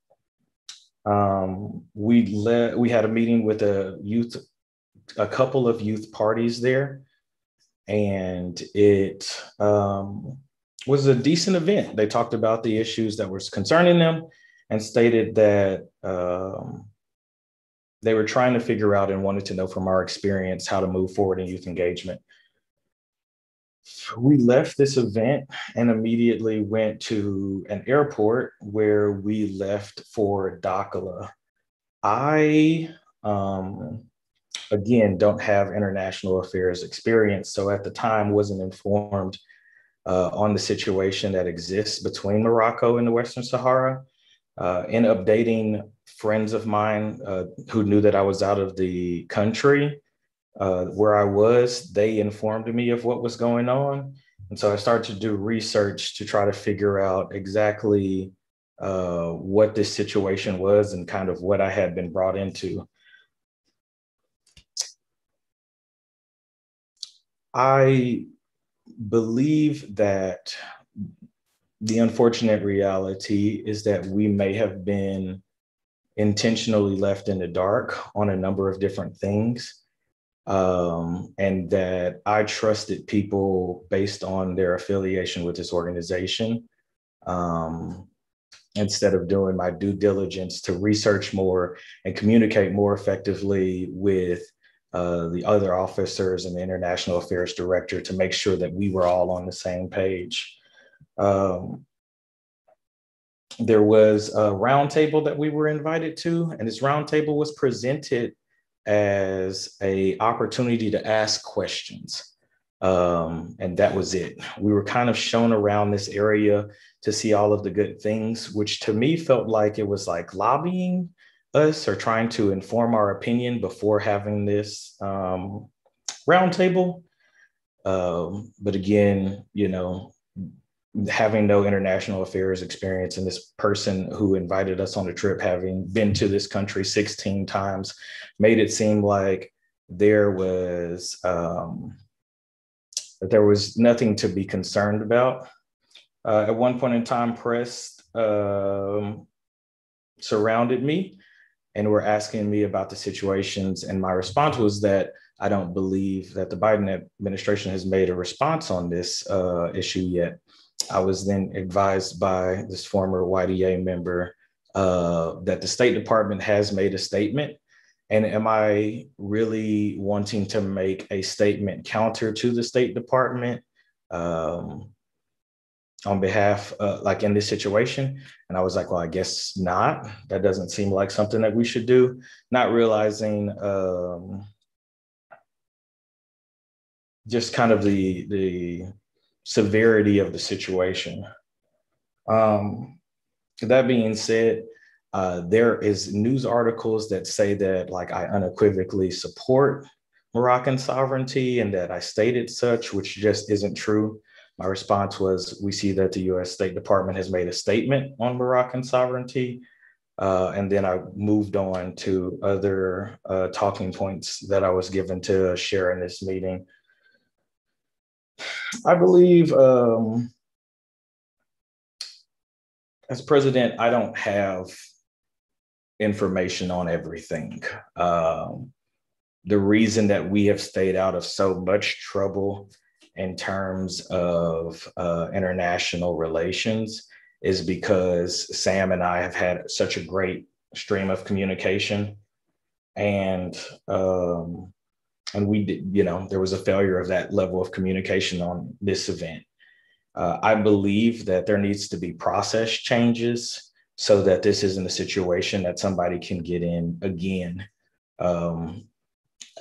[SPEAKER 14] We had a meeting with a couple of youth parties there, and it was a decent event. They talked about the issues that was concerning them and stated that they were trying to figure out and wanted to know from our experience how to move forward in youth engagement. We left this event and immediately went to an airport where we left for Dakar. I, again, don't have international affairs experience, so at the time wasn't informed on the situation that exists between Morocco and the Western Sahara. In updating friends of mine who knew that I was out of the country, where I was, they informed me of what was going on. And so I started to do research to try to figure out exactly what this situation was and kind of what I had been brought into. I believe that the unfortunate reality is that we may have been intentionally left in the dark on a number of different things. And that I trusted people based on their affiliation with this organization, instead of doing my due diligence to research more and communicate more effectively with the other officers and the international affairs director to make sure that we were all on the same page. There was a roundtable that we were invited to, and this roundtable was presented as an opportunity to ask questions. And that was it. We were kind of shown around this area to see all of the good things, which to me felt like it was like lobbying us or trying to inform our opinion before having this roundtable. But again, having no international affairs experience, and this person who invited us on the trip, having been to this country 16 times, made it seem like there was nothing to be concerned about. At one point in time, press surrounded me and were asking me about the situations. And my response was that I don't believe that the Biden administration has made a response on this issue yet. I was then advised by this former YDA member that the State Department has made a statement. And am I really wanting to make a statement counter to the State Department on behalf, like in this situation? And I was like, well, I guess not. That doesn't seem like something that we should do. Not realizing just kind of the severity of the situation. That being said, there is news articles that say that like I unequivocally support Moroccan sovereignty and that I stated such, which just isn't true. My response was, we see that the US State Department has made a statement on Moroccan sovereignty. And then I moved on to other talking points that I was given to share in this meeting. I believe as president, I don't have information on everything. The reason that we have stayed out of so much trouble in terms of international relations is because Sam and I have had such a great stream of communication, and we did, there was a failure of that level of communication on this event. I believe that there needs to be process changes so that this isn't a situation that somebody can get in again.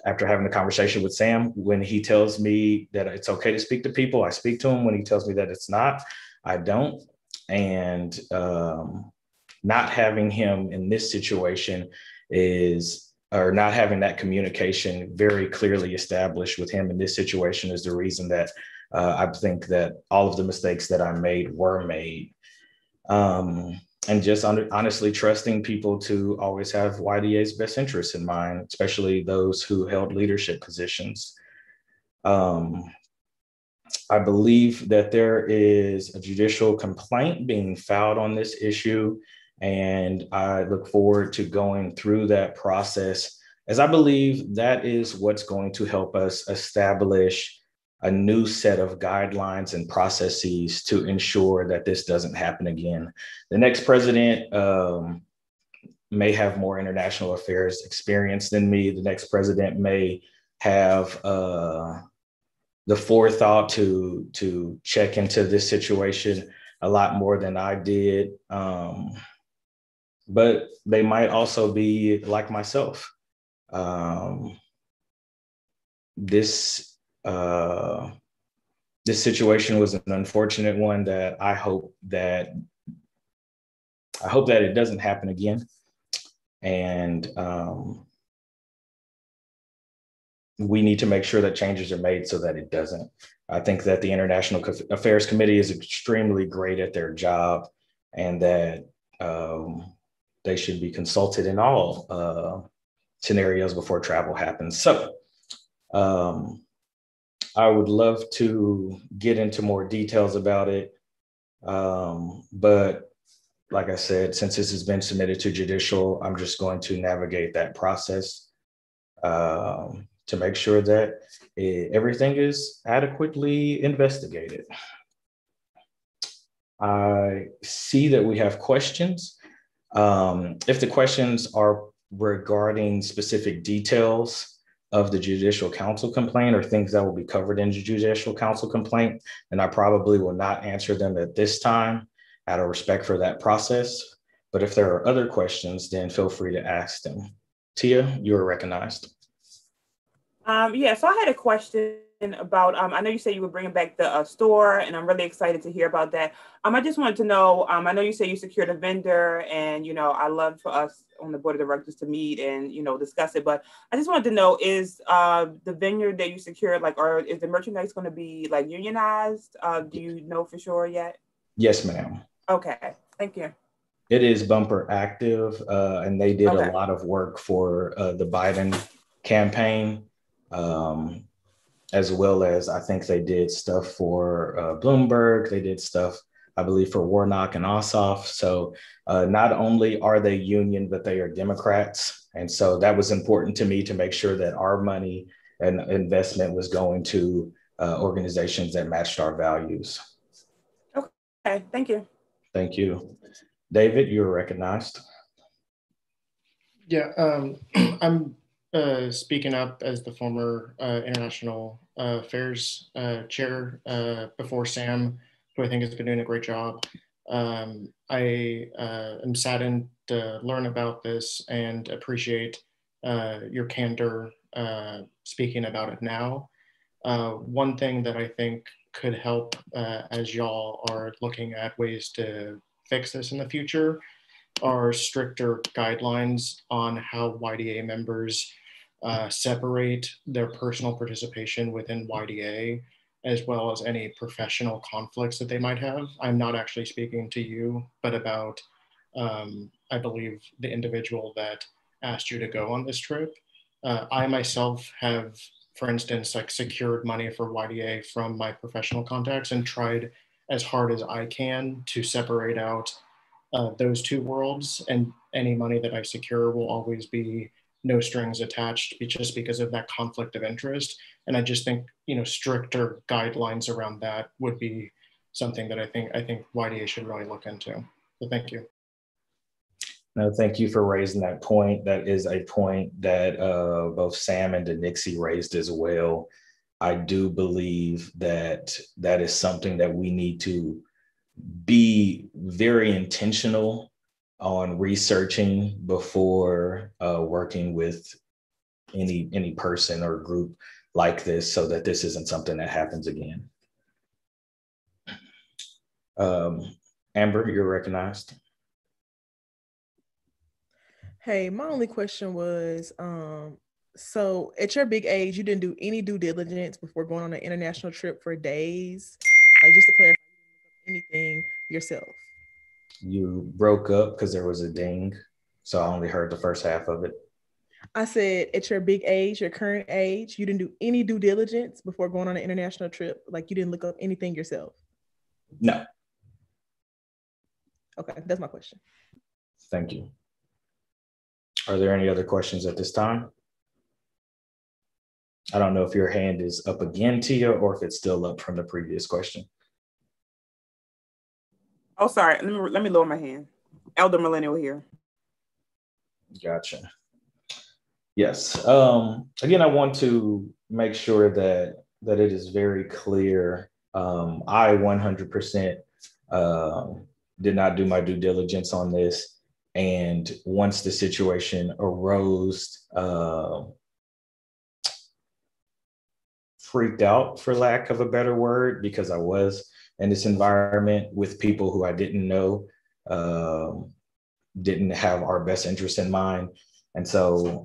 [SPEAKER 14] After having a conversation with Sam, when he tells me that it's okay to speak to people, I speak to him. When he tells me that it's not, I don't. And not having him in this situation or not having that communication very clearly established with him in this situation is the reason that I think that all of the mistakes that I made were made. And just honestly trusting people to always have YDA's best interests in mind, especially those who held leadership positions. I believe that there is a judicial complaint being filed on this issue, and I look forward to going through that process, as I believe that is what's going to help us establish a new set of guidelines and processes to ensure that this doesn't happen again. The next president may have more international affairs experience than me. The next president may have the forethought to check into this situation a lot more than I did. But they might also be like myself. This situation was an unfortunate one that I hope that it doesn't happen again. And we need to make sure that changes are made so that it doesn't. I think that the International Affairs Committee is extremely great at their job, and that they should be consulted in all scenarios before travel happens. So I would love to get into more details about it. But like I said, since this has been submitted to judicial, I'm just going to navigate that process to make sure that everything is adequately investigated. I see that we have questions. If the questions are regarding specific details of the judicial council complaint or things that will be covered in the judicial council complaint, then I probably will not answer them at this time out of respect for that process. But if there are other questions, then feel free to ask them. Tia, you are recognized.
[SPEAKER 5] Yeah, so I had a question about, I know you said you were bringing back the store, and I'm really excited to hear about that. I just wanted to know, I know you said you secured a vendor, and, I love for us on the board of directors to meet and, discuss it. But I just wanted to know, is the vineyard that you secured, or is the merchandise going to be unionized? Do you know for sure yet?
[SPEAKER 14] Yes, ma'am.
[SPEAKER 5] Okay, thank you.
[SPEAKER 14] It is bumper active, and they did a lot of work for the Biden campaign. As well as I think they did stuff for Bloomberg. They did stuff I believe, for Warnock and Ossoff. So not only are they union, but they are Democrats. And so that was important to me to make sure that our money and investment was going to organizations that matched our values.
[SPEAKER 5] Okay, thank you.
[SPEAKER 14] Thank you. David, you're recognized.
[SPEAKER 18] Yeah, I'm speaking up as the former International Affairs Chair before Sam, who I think has been doing a great job. I am saddened to learn about this and appreciate your candor speaking about it now. One thing that I think could help as y'all are looking at ways to fix this in the future are stricter guidelines on how YDA members separate their personal participation within YDA as well as any professional conflicts that they might have. I'm not actually speaking to you, but about, I believe, the individual that asked you to go on this trip. I myself have, for instance, like secured money for YDA from my professional contacts and tried as hard as I can to separate out those two worlds, and any money that I secure will always be no strings attached just because of that conflict of interest. And I just think, you know, stricter guidelines around that would be something that I think YDA should really look into. So thank you.
[SPEAKER 14] No, thank you for raising that point. That is a point that both Sam and Denixie raised as well. I do believe that that is something that we need to be very intentional on researching before working with any person or group like this, so that this isn't something that happens again. Amber, you're recognized.
[SPEAKER 12] Hey, my only question was, so at your big age, you didn't do any due diligence before going on an international trip for days? Like, just to clarify, anything yourself?
[SPEAKER 14] You broke up because there was a ding, so I only heard the first half of it.
[SPEAKER 12] I said, at your big age, your current age, you didn't do any due diligence before going on an international trip? Like, you didn't look up anything yourself?
[SPEAKER 14] No.
[SPEAKER 12] Okay, that's my question.
[SPEAKER 14] Thank you. Are there any other questions at this time? I don't know if your hand is up again, Tia, or if it's still up from the previous question.
[SPEAKER 5] Oh, sorry. Let me lower my hand. Elder Millennial here.
[SPEAKER 14] Gotcha. Yes. Again, I want to make sure that it is very clear. I 100% did not do my due diligence on this. And once the situation arose, freaked out, for lack of a better word, because I was in this environment with people who I didn't know, didn't have our best interest in mind. And so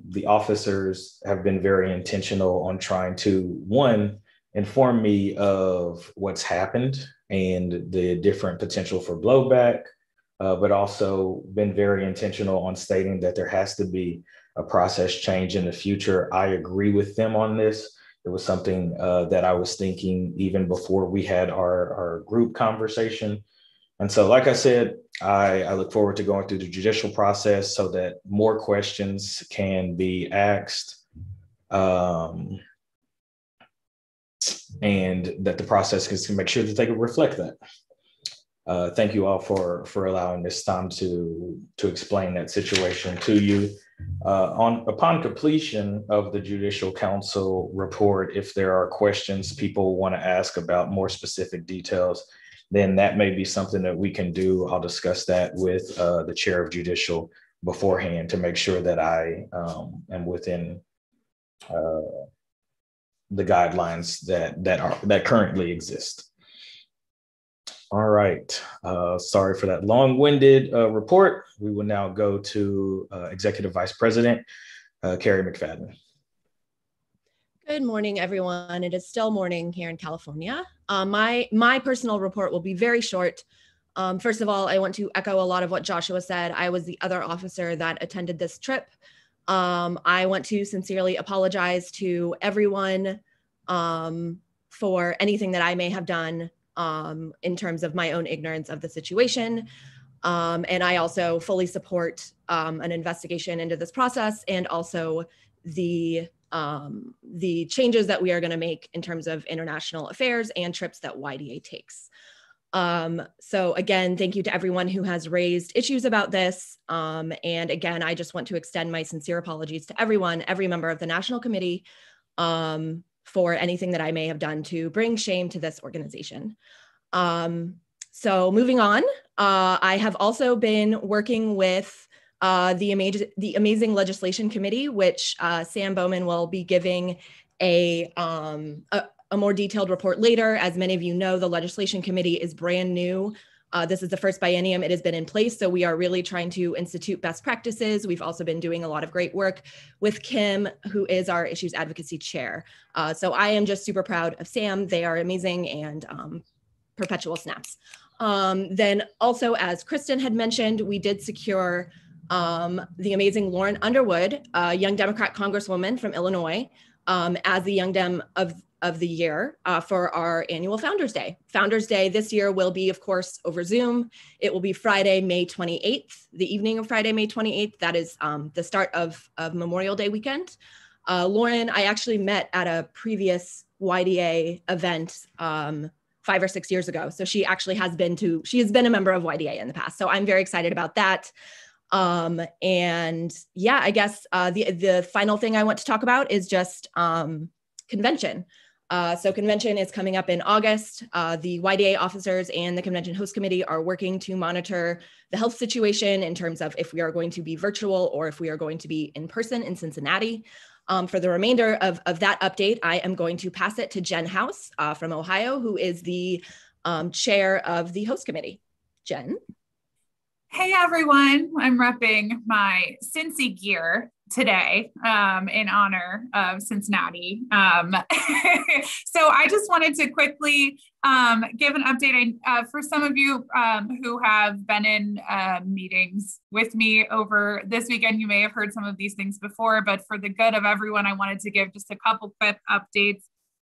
[SPEAKER 14] the officers have been very intentional on trying to, one, inform me of what's happened and the different potential for blowback, but also been very intentional on stating that there has to be a process change in the future. I agree with them on this. It was something that I was thinking even before we had our group conversation. And so, like I said, I look forward to going through the judicial process so that more questions can be asked, and that the process can make sure that they can reflect that. Thank you all for allowing this time to explain that situation to you. Upon completion of the Judicial Council report, if there are questions people want to ask about more specific details, then that may be something that we can do. I'll discuss that with the chair of judicial beforehand to make sure that I am within the guidelines that currently exist. All right. Sorry for that long-winded report. We will now go to Executive Vice President Carrie McFadden.
[SPEAKER 19] Good morning, everyone. It is still morning here in California. My personal report will be very short. First of all, I want to echo a lot of what Joshua said. I was the other officer that attended this trip. I want to sincerely apologize to everyone for anything that I may have done in terms of my own ignorance of the situation. And I also fully support an investigation into this process and also the changes that we are going to make in terms of international affairs and trips that YDA takes. So again, thank you to everyone who has raised issues about this. And again, I just want to extend my sincere apologies to everyone, every member of the National Committee, for anything that I may have done to bring shame to this organization. So moving on, I have also been working with the Amazing Legislation Committee, which Sam Bowman will be giving a more detailed report later. As many of you know, the Legislation Committee is brand new. This is the first biennium it has been in place, so we are really trying to institute best practices. We've also been doing a lot of great work with Kim, who is our Issues Advocacy Chair. So I am just super proud of Sam. They are amazing and perpetual snaps. Then also, as Kristen had mentioned, we did secure the amazing Lauren Underwood, a young Democrat Congresswoman from Illinois, as the Young Dem of the year for our annual Founders Day. Founders Day this year will be, of course, over Zoom. It will be Friday, May 28th, the evening of Friday, May 28th. That is the start of Memorial Day weekend. Lauren, I actually met at a previous YDA event 5 or 6 years ago. So she actually has been a member of YDA in the past. So I'm very excited about that. And yeah, I guess the final thing I want to talk about is just convention. So convention is coming up in August. The YDA officers and the convention host committee are working to monitor the health situation in terms of if we are going to be virtual or if we are going to be in person in Cincinnati. For the remainder of that update, I am going to pass it to Jen House from Ohio, who is the chair of the host committee. Jen.
[SPEAKER 20] Hey everyone, I'm repping my Cincy gear today in honor of Cincinnati. So I just wanted to quickly give an update for some of you who have been in meetings with me over this weekend. You may have heard some of these things before, but for the good of everyone, I wanted to give just a couple quick updates.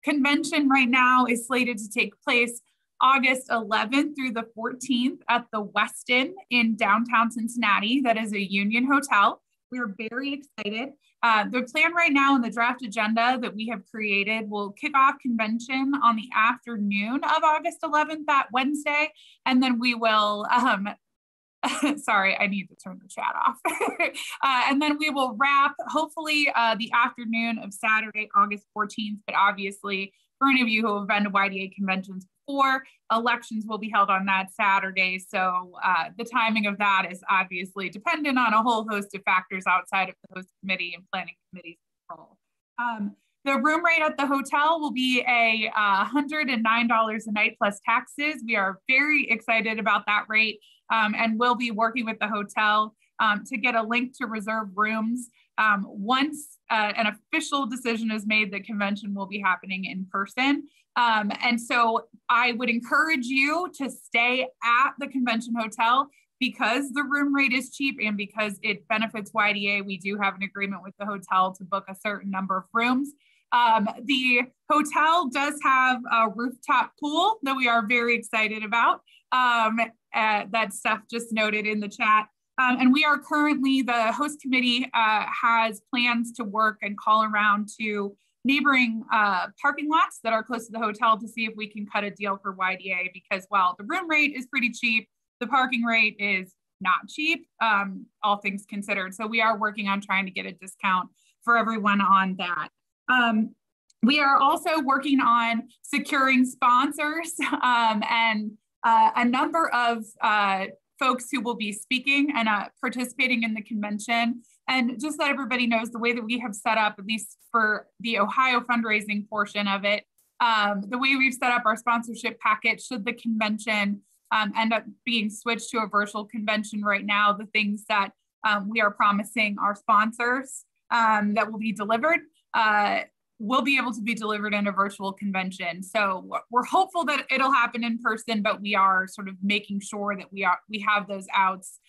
[SPEAKER 20] Convention right now is slated to take place August 11th through the 14th at the Westin in downtown Cincinnati. That is a Union Hotel. We are very excited. The plan right now in the draft agenda that we have created will kick off convention on the afternoon of August 11th, that Wednesday, and then we will, sorry, I need to turn the chat off. And then we will wrap, hopefully, the afternoon of Saturday, August 14th, but obviously, for any of you who have been to YDA conventions before, elections will be held on that Saturday. So the timing of that is obviously dependent on a whole host of factors outside of the host committee and planning committee's control. The room rate at the hotel will be $109 a night plus taxes. We are very excited about that rate and we'll be working with the hotel to get a link to reserve rooms. Once an official decision is made, the convention will be happening in person. And so I would encourage you to stay at the convention hotel because the room rate is cheap and because it benefits YDA. We do have an agreement with the hotel to book a certain number of rooms. The hotel does have a rooftop pool that we are very excited about. That stuff just noted in the chat. And we are currently, the host committee has plans to work and call around to neighboring parking lots that are close to the hotel to see if we can cut a deal for YDA, because while the room rate is pretty cheap, the parking rate is not cheap, all things considered. So we are working on trying to get a discount for everyone on that. We are also working on securing sponsors and a number of folks who will be speaking and participating in the convention. And just so everybody knows, the way that we have set up, at least for the Ohio fundraising portion of it, the way we've set up our sponsorship package, should the convention end up being switched to a virtual convention right now, the things that we are promising our sponsors that will be delivered will be able to be delivered in a virtual convention. So we're hopeful that it'll happen in person, but we are sort of making sure that we have those outs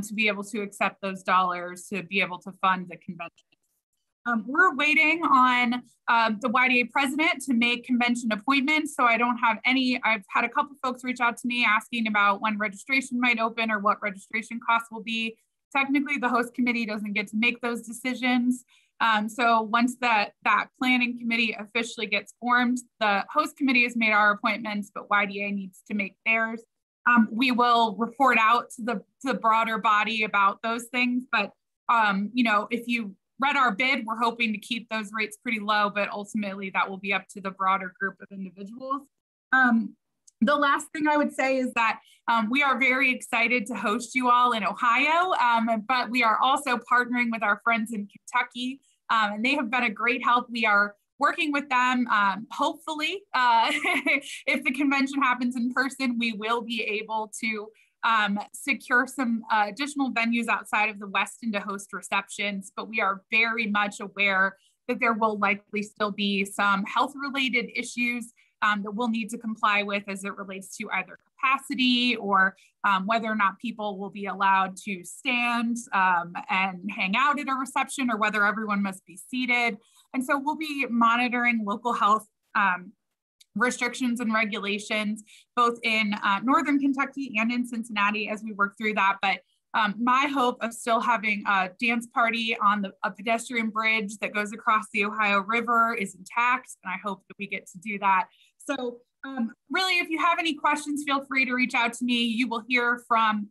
[SPEAKER 20] to be able to accept those dollars to be able to fund the convention. We're waiting on the YDA president to make convention appointments. So I don't have any, I've had a couple folks reach out to me asking about when registration might open or what registration costs will be. Technically, the host committee doesn't get to make those decisions. So once that planning committee officially gets formed, the host committee has made our appointments, but YDA needs to make theirs. We will report out to the broader body about those things. But, you know, if you read our bid, we're hoping to keep those rates pretty low, but ultimately that will be up to the broader group of individuals. The last thing I would say is that we are very excited to host you all in Ohio, but we are also partnering with our friends in Kentucky, and they have been a great help. We are working with them. Hopefully, if the convention happens in person, we will be able to secure some additional venues outside of the West End to host receptions, but we are very much aware that there will likely still be some health-related issues that we'll need to comply with as it relates to either capacity or whether or not people will be allowed to stand and hang out at a reception, or whether everyone must be seated. And so we'll be monitoring local health restrictions and regulations, both in Northern Kentucky and in Cincinnati as we work through that. But my hope of still having a dance party on a pedestrian bridge that goes across the Ohio River is intact, and I hope that we get to do that. So really, if you have any questions, feel free to reach out to me. You will hear from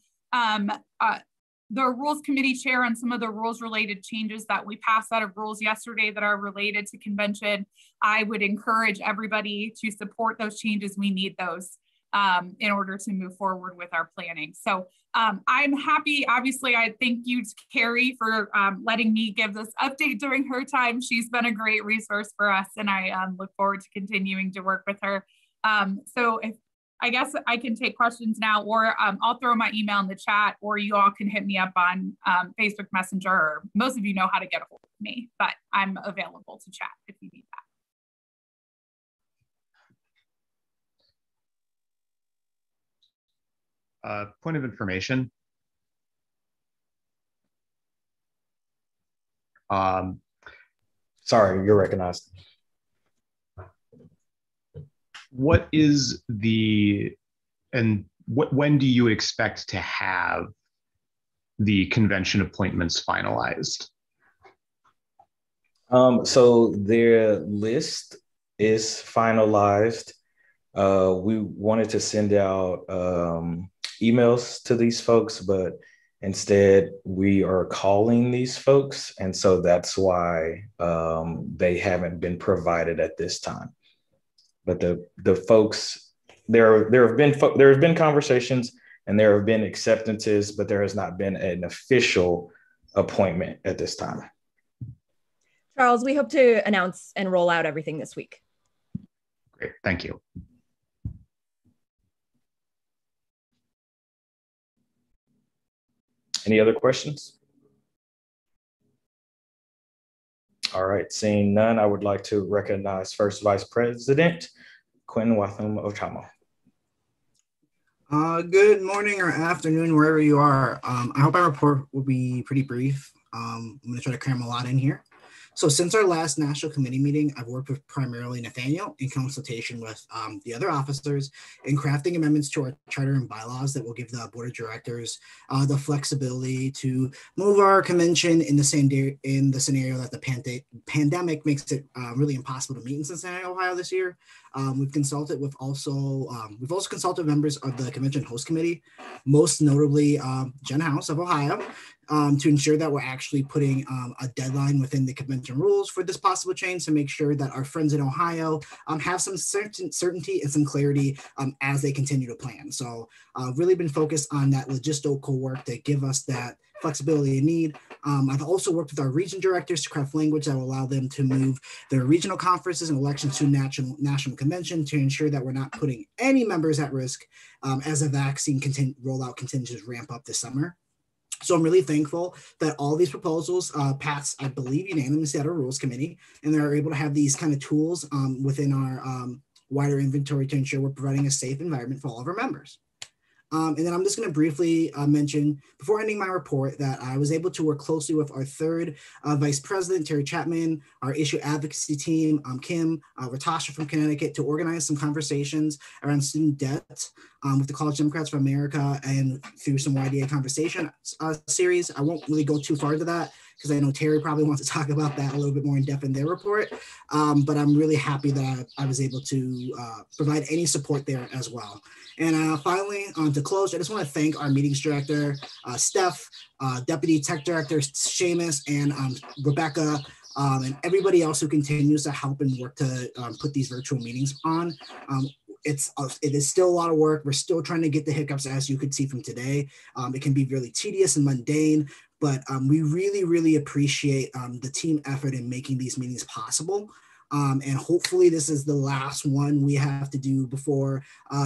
[SPEAKER 20] the Rules Committee Chair on some of the rules-related changes that we passed out of rules yesterday that are related to convention. I would encourage everybody to support those changes. We need those in order to move forward with our planning. So I'm happy. Obviously, I thank you to Carrie for letting me give this update during her time. She's been a great resource for us, and I look forward to continuing to work with her. So I guess I can take questions now, or I'll throw my email in the chat, or you all can hit me up on Facebook Messenger, or most of you know how to get a hold of me, but I'm available to chat if you need that.
[SPEAKER 21] Point of information.
[SPEAKER 14] Sorry, you're recognized.
[SPEAKER 21] What is when do you expect to have the convention appointments finalized?
[SPEAKER 14] So their list is finalized. We wanted to send out emails to these folks, but instead we are calling these folks. And so that's why they haven't been provided at this time. But the folks, there have been conversations and there have been acceptances, but there has not been an official appointment at this time.
[SPEAKER 19] Charles, we hope to announce and roll out everything this week.
[SPEAKER 21] Great, thank you.
[SPEAKER 14] Any other questions? All right, seeing none, I would like to recognize First Vice President Quinn Wathum-Ocama.
[SPEAKER 3] Good morning or afternoon, wherever you are. I hope our report will be pretty brief. I'm going to try to cram a lot in here. So since our last national committee meeting, I've worked with primarily Nathaniel in consultation with the other officers in crafting amendments to our charter and bylaws that will give the board of directors the flexibility to move our convention in the scenario that the pandemic makes it really impossible to meet in Cincinnati, Ohio this year. We've also consulted members of the convention host committee, most notably Jen House of Ohio, to ensure that we're actually putting a deadline within the convention rules for this possible change to make sure that our friends in Ohio have some certainty and some clarity as they continue to plan. So really been focused on that logistical work to give us that flexibility and need. I've also worked with our region directors to craft language that will allow them to move their regional conferences and elections to national convention to ensure that we're not putting any members at risk as the vaccine rollout continues to ramp up this summer. So I'm really thankful that all these proposals passed, I believe, unanimously at our rules committee, and they're able to have these kind of tools within our wider inventory to ensure we're providing a safe environment for all of our members. And then I'm just going to briefly mention before ending my report that I was able to work closely with our third Vice President, Terry Chapman, our issue advocacy team, Kim, Ratasha from Connecticut, to organize some conversations around student debt with the College Democrats of America and through some YDA conversation series. I won't really go too far into that because I know Terry probably wants to talk about that a little bit more in depth in their report. But I'm really happy that I was able to provide any support there as well. And finally, to close, I just want to thank our meetings director, Steph, Deputy Tech Director, Seamus, and Rebecca, and everybody else who continues to help and work to put these virtual meetings on. It is still a lot of work. We're still trying to get the hiccups, as you could see from today. It can be really tedious and mundane, but we really, really appreciate the team effort in making these meetings possible. And hopefully this is the last one we have to do before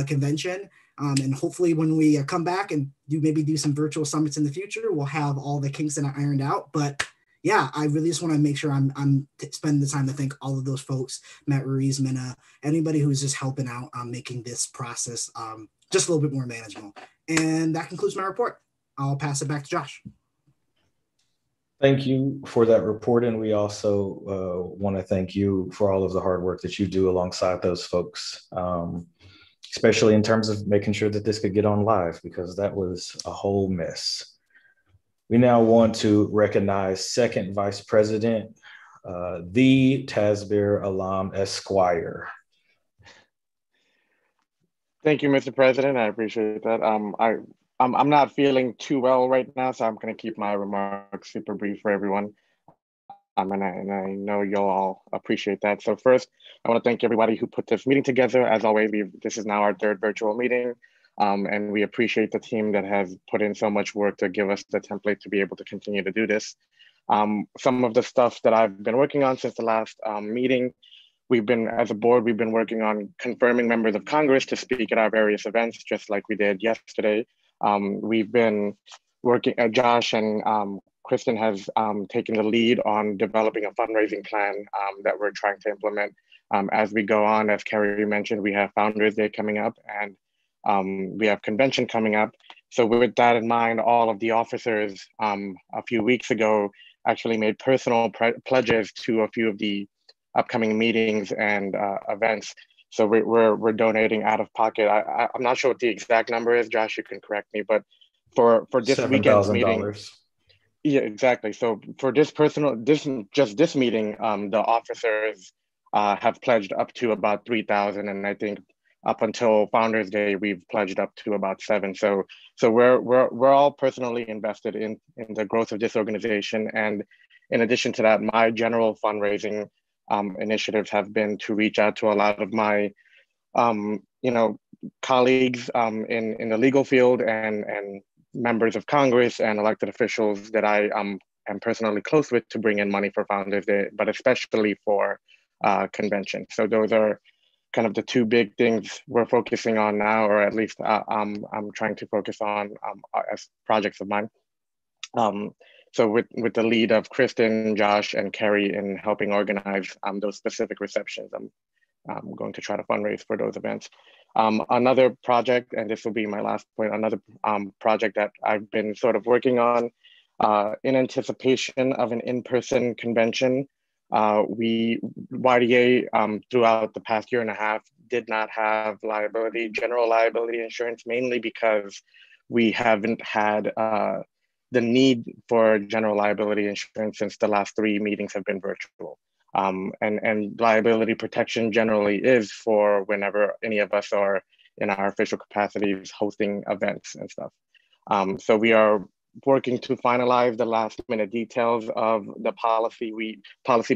[SPEAKER 3] convention. And hopefully when we come back and maybe do some virtual summits in the future, we'll have all the kinks in it ironed out. But yeah, I really just want to make sure I'm spending the time to thank all of those folks, Matt Ruiz, Minna, anybody who's just helping out on making this process just a little bit more manageable. And that concludes my report. I'll pass it back to Josh.
[SPEAKER 14] Thank you for that report. And we also want to thank you for all of the hard work that you do alongside those folks, especially in terms of making sure that this could get on live, because that was a whole mess. We now want to recognize Second Vice President, the Tasbir Alam Esquire.
[SPEAKER 7] Thank you, Mr. President. I appreciate that. I'm not feeling too well right now, so I'm going to keep my remarks super brief for everyone. And I know you'll all appreciate that. So first, I want to thank everybody who put this meeting together. As always, this is now our third virtual meeting. And we appreciate the team that has put in so much work to give us the template to be able to continue to do this. Some of the stuff that I've been working on since the last meeting, as a board, we've been working on confirming members of Congress to speak at our various events, just like we did yesterday. We've been working, Josh and Kristen has taken the lead on developing a fundraising plan that we're trying to implement as we go on. As Carrie mentioned, we have Founders Day coming up, and we have convention coming up. So with that in mind, all of the officers a few weeks ago actually made personal pledges to a few of the upcoming meetings and events. So we're donating out of pocket. I'm not sure what the exact number is. Josh, you can correct me, but for this weekend's meeting. Yeah, exactly. So for this meeting, the officers have pledged up to about 3,000, and I think up until Founders Day, we've pledged up to about 7. So we're all personally invested in the growth of this organization. And in addition to that, my general fundraising initiatives have been to reach out to a lot of my colleagues in the legal field and members of Congress and elected officials that I am personally close with to bring in money for Founders Day, but especially for convention. So those are kind of the two big things we're focusing on now, or at least I'm trying to focus on as projects of mine. So with the lead of Kristen, Josh, and Carrie in helping organize those specific receptions, I'm going to try to fundraise for those events. Another project, and this will be my last point, another project that I've been sort of working on in anticipation of an in-person convention. YDA throughout the past year and a half did not have general liability insurance, mainly because we haven't had the need for general liability insurance since the last 3 meetings have been virtual. And liability protection generally is for whenever any of us are in our official capacities hosting events and stuff. So we are working to finalize the last minute details of the policy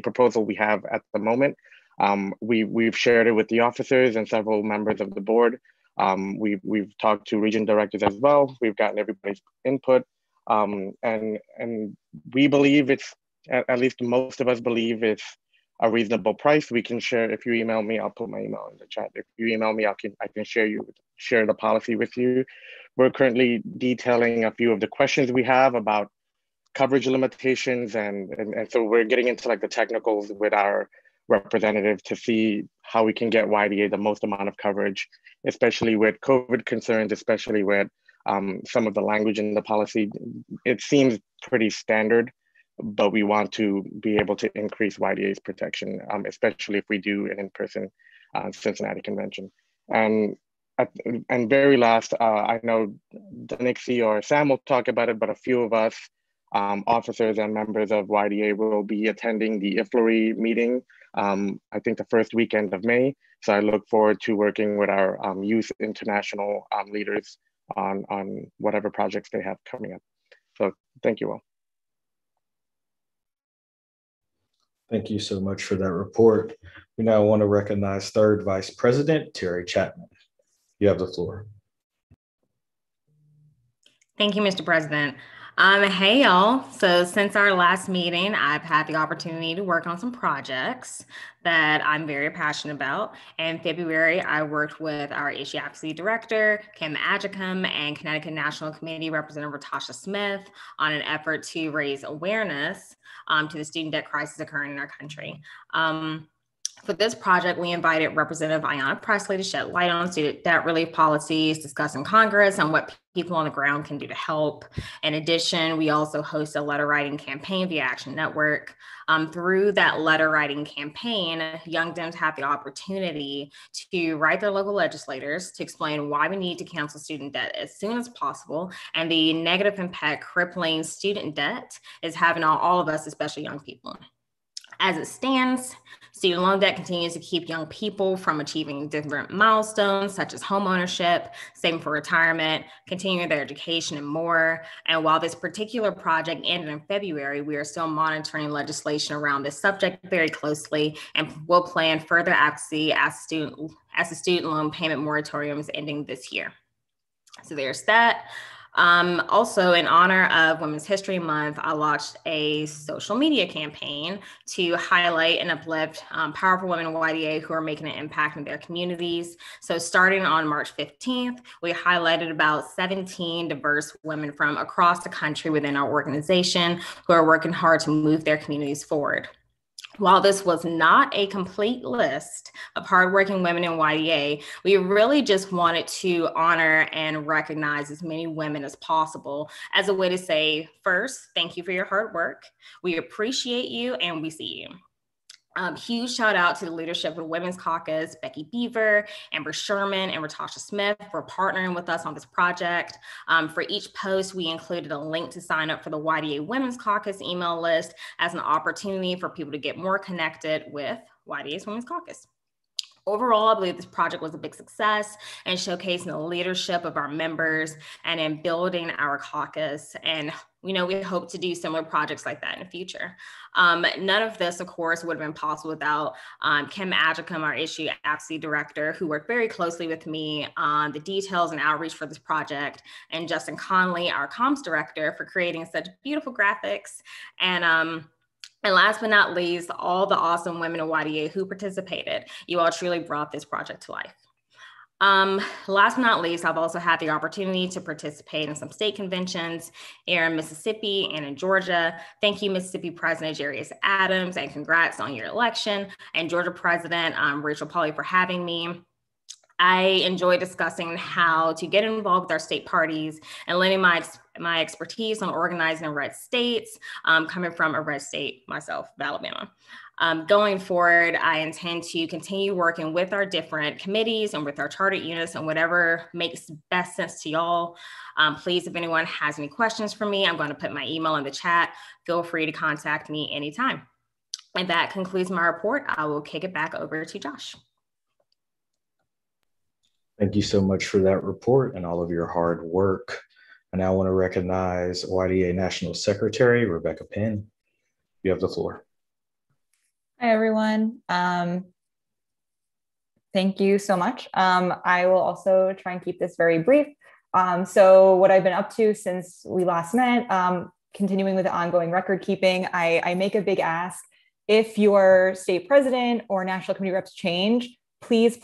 [SPEAKER 7] proposal we have at the moment. We've shared it with the officers and several members of the board. We've talked to region directors as well. We've gotten everybody's input. And we believe at least most of us believe it's a reasonable price. We can share, if you email me, I'll put my email in the chat. If you email me, I can share the policy with you. We're currently detailing a few of the questions we have about coverage limitations, and so we're getting into like the technicals with our representative to see how we can get YDA the most amount of coverage, especially with COVID concerns, especially with some of the language in the policy. It seems pretty standard, but we want to be able to increase YDA's protection, especially if we do an in-person Cincinnati convention. And very last, I know the Nixie or Sam will talk about it, but a few of us, officers and members of YDA, will be attending the IFLRI meeting, I think the first weekend of May. So I look forward to working with our youth international leaders on whatever projects they have coming up. So thank you all.
[SPEAKER 14] Thank you so much for that report. We now want to recognize Third Vice President Terry Chapman. You have the floor.
[SPEAKER 10] Thank you, Mr. President. Hey y'all. So since our last meeting, I've had the opportunity to work on some projects that I'm very passionate about. In February, I worked with our Issue Advocacy Director, Kim Adjicum, and Connecticut National Committee Representative Tasha Smith on an effort to raise awareness to the student debt crisis occurring in our country. For this project, we invited Representative Ayanna Presley to shed light on student debt relief policies discussed in Congress and what people on the ground can do to help. In addition, we also host a letter writing campaign via Action Network. Through that letter writing campaign, Young Dems have the opportunity to write their local legislators to explain why we need to cancel student debt as soon as possible and the negative impact crippling student debt is having on all of us, especially young people. As it stands, student loan debt continues to keep young people from achieving different milestones such as home ownership, saving for retirement, continuing their education, and more. And while this particular project ended in February, we are still monitoring legislation around this subject very closely and will plan further advocacy as the student loan payment moratorium is ending this year. So there's that. Also, in honor of Women's History Month, I launched a social media campaign to highlight and uplift powerful women in YDA who are making an impact in their communities. So starting on March 15th, we highlighted about 17 diverse women from across the country within our organization who are working hard to move their communities forward. While this was not a complete list of hardworking women in YDA, we really just wanted to honor and recognize as many women as possible as a way to say, first, thank you for your hard work. We appreciate you and we see you. Huge shout out to the leadership of the Women's Caucus, Becky Beaver, Amber Sherman, and Ratasha Smith for partnering with us on this project. For each post, we included a link to sign up for the YDA Women's Caucus email list as an opportunity for people to get more connected with YDA's Women's Caucus. Overall, I believe this project was a big success and showcasing the leadership of our members and in building our caucus. And we hope to do similar projects like that in the future. None of this, of course, would have been possible without Kim Adjicum, our Issue Advocacy Director, who worked very closely with me on the details and outreach for this project, and Justin Conley, our Comms Director, for creating such beautiful graphics. And last but not least, all the awesome women in YDA who participated. You all truly brought this project to life. Last but not least, I've also had the opportunity to participate in some state conventions here in Mississippi and in Georgia. Thank you, Mississippi President Jarius Adams, and congrats on your election, and Georgia President Rachel Pauley for having me. I enjoy discussing how to get involved with our state parties and lending my expertise on organizing in red states, coming from a red state myself, Alabama. Going forward, I intend to continue working with our different committees and with our charter units and whatever makes best sense to y'all. Please, if anyone has any questions for me, I'm going to put my email in the chat. Feel free to contact me anytime. And that concludes my report. I will kick it back over to Josh.
[SPEAKER 14] Thank you so much for that report and all of your hard work. I now want to recognize YDA National Secretary, Rebecca Penn. You have the floor.
[SPEAKER 4] Hi, everyone. Thank you so much. I will also try and keep this very brief. So what I've been up to since we last met, continuing with the ongoing record keeping, I make a big ask. If your state president or national committee reps change, please